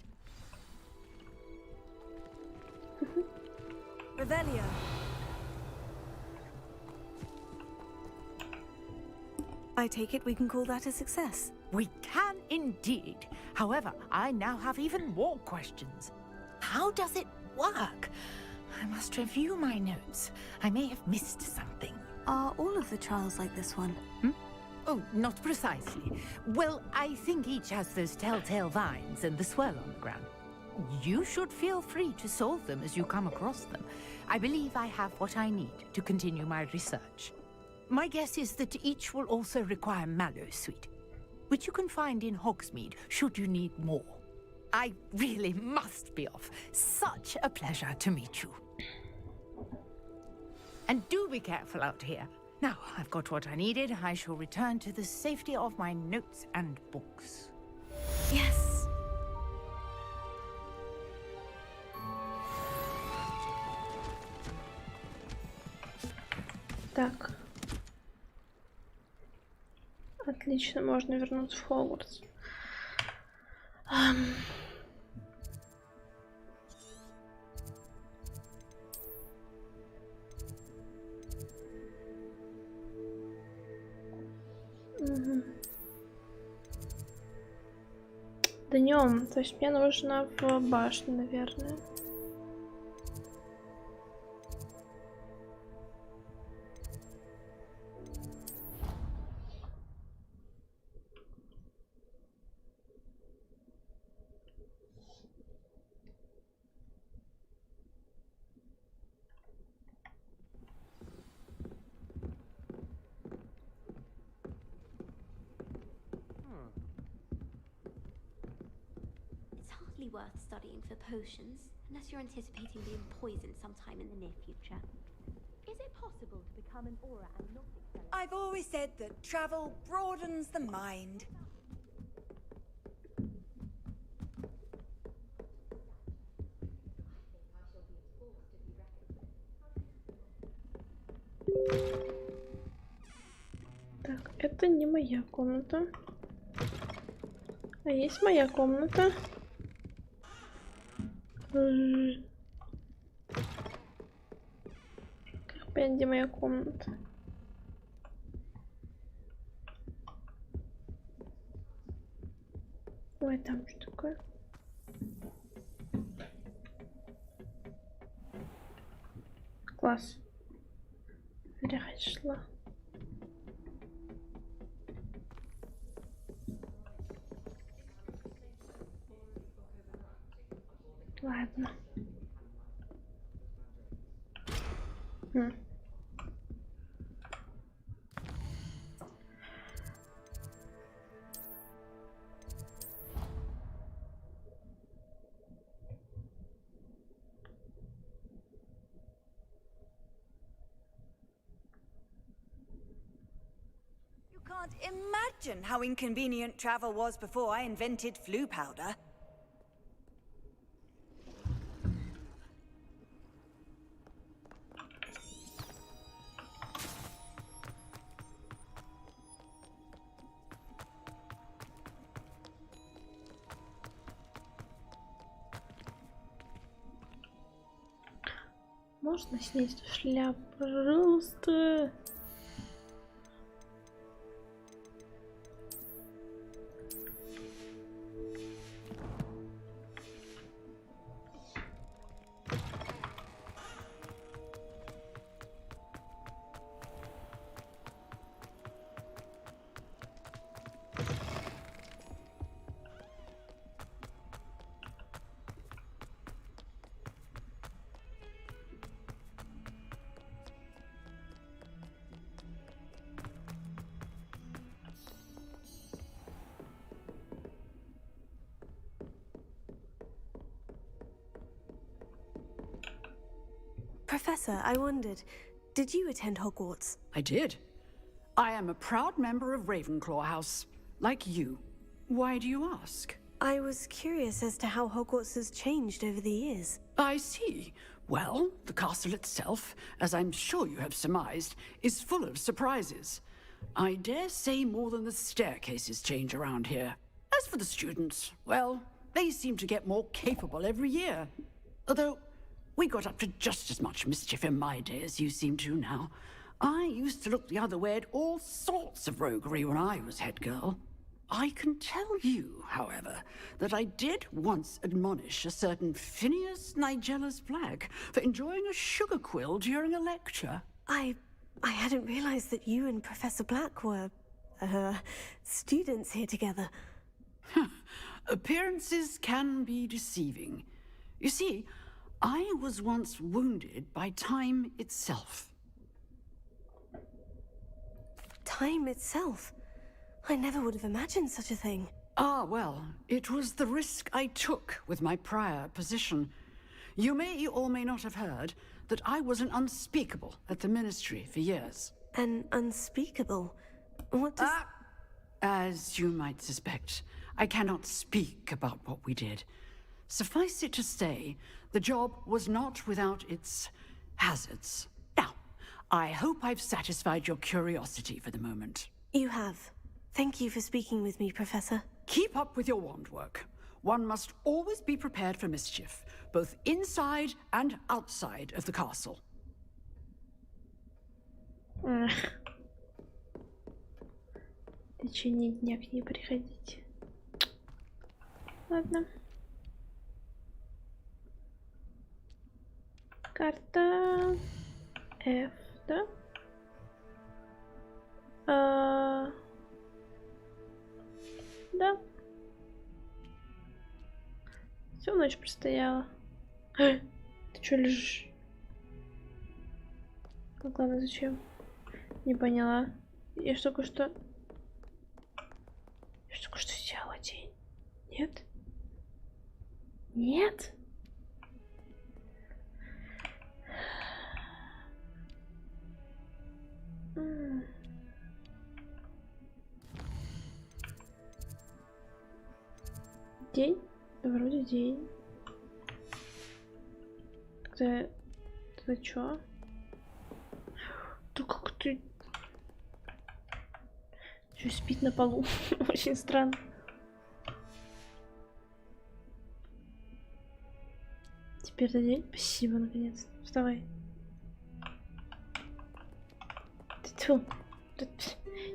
Revelio. I take it we can call that a success. We can indeed. However, I now have even more questions. How does it work? I must review my notes. I may have missed something. Are all of the trials like this one? Oh, not precisely. Well, I think each has those telltale vines and the swirl on the ground. You should feel free to solve them as you come across them. I believe I have what I need to continue my research. My guess is that each will also require mallowsweet, which you can find in Hogsmeade should you need more. I really must be off. Such a pleasure to meet you. And do be careful out here. Now, I've got what I needed. I shall return to the safety of my notes and books. Yes. Так. Отлично, можно вернуться в Хогвартс. Днем, то есть мне нужно в башню, наверное. Worth studying for potions, unless you're anticipating being poisoned sometime in the near future. Is it possible to become an aura and not excel? I've always said that travel broadens the mind. Так, это не моя комната. А есть моя комната. Опять где моя комната? Ой, там что такое? Класс. Перешла. Ладно. You can't imagine how inconvenient travel was before I invented flu powder. Можно снять эту шляпу, пожалуйста? Professor, I wondered, did you attend Hogwarts? I did. I am a proud member of Ravenclaw House, like you. Why do you ask? I was curious as to how Hogwarts has changed over the years. I see. Well, the castle itself, as I'm sure you have surmised, is full of surprises. I dare say more than the staircases change around here. As for the students, well, they seem to get more capable every year. Although, we got up to just as much mischief in my day as you seem to now. I used to look the other way at all sorts of roguery when I was head girl. I can tell you, however, that I did once admonish a certain Phineas Nigella's Black for enjoying a sugar quill during a lecture. I hadn't realized that you and Professor Black were, students here together. Appearances can be deceiving. You see, I was once wounded by time itself. Time itself? I never would have imagined such a thing. Ah, well, it was the risk I took with my prior position. You may or may not have heard that I was an unspeakable at the Ministry for years. An unspeakable? What does... As you might suspect, I cannot speak about what we did. Suffice it to say, the job was not without its hazards. Now, I hope I've satisfied your curiosity for the moment. You have. Thank you for speaking with me, Professor. Keep up with your wand work. One must always be prepared for mischief, both inside and outside of the castle. В течение дня к ней приходите. Ладно. Карта F, да? Да. Всю ночь простояла. Ты чё лежишь? Ну ладно, зачем? Не поняла. Я ж только что сделала день. Нет? Нет? День? Да вроде день. Тогда чё? Да как ты... Чё, спит на полу? Очень странно. Теперь-то день? Спасибо, наконец. Вставай. Тьфу. Я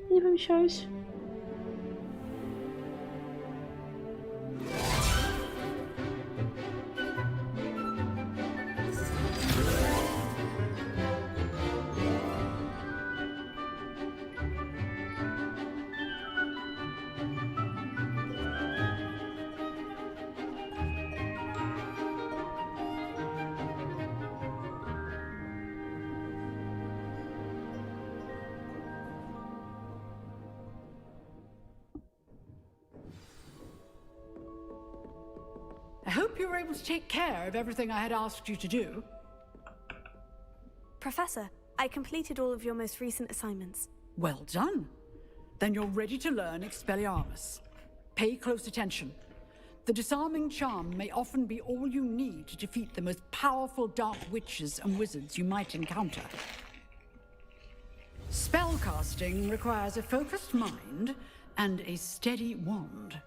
не помещаюсь. I hope you were able to take care of everything I had asked you to do. Professor, I completed all of your most recent assignments. Well done. Then you're ready to learn Expelliarmus. Pay close attention. The disarming charm may often be all you need to defeat the most powerful dark witches and wizards you might encounter. Spellcasting requires a focused mind and a steady wand.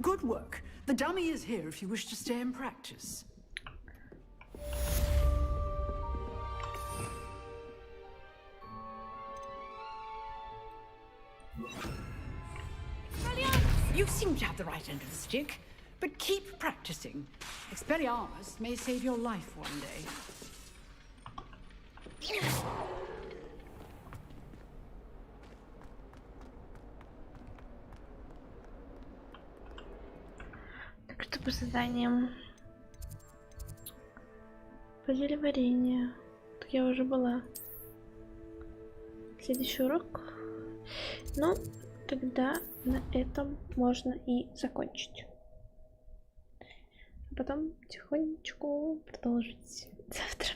Good work. The dummy is here if you wish to stay and practice. You seem to have the right end of the stick, but keep practicing. Expelliarmus may save your life one day. Так что по заданиям? Поделе варенье. Так я уже была. Следующий урок. Ну, тогда на этом можно и закончить. А потом тихонечку продолжить завтра.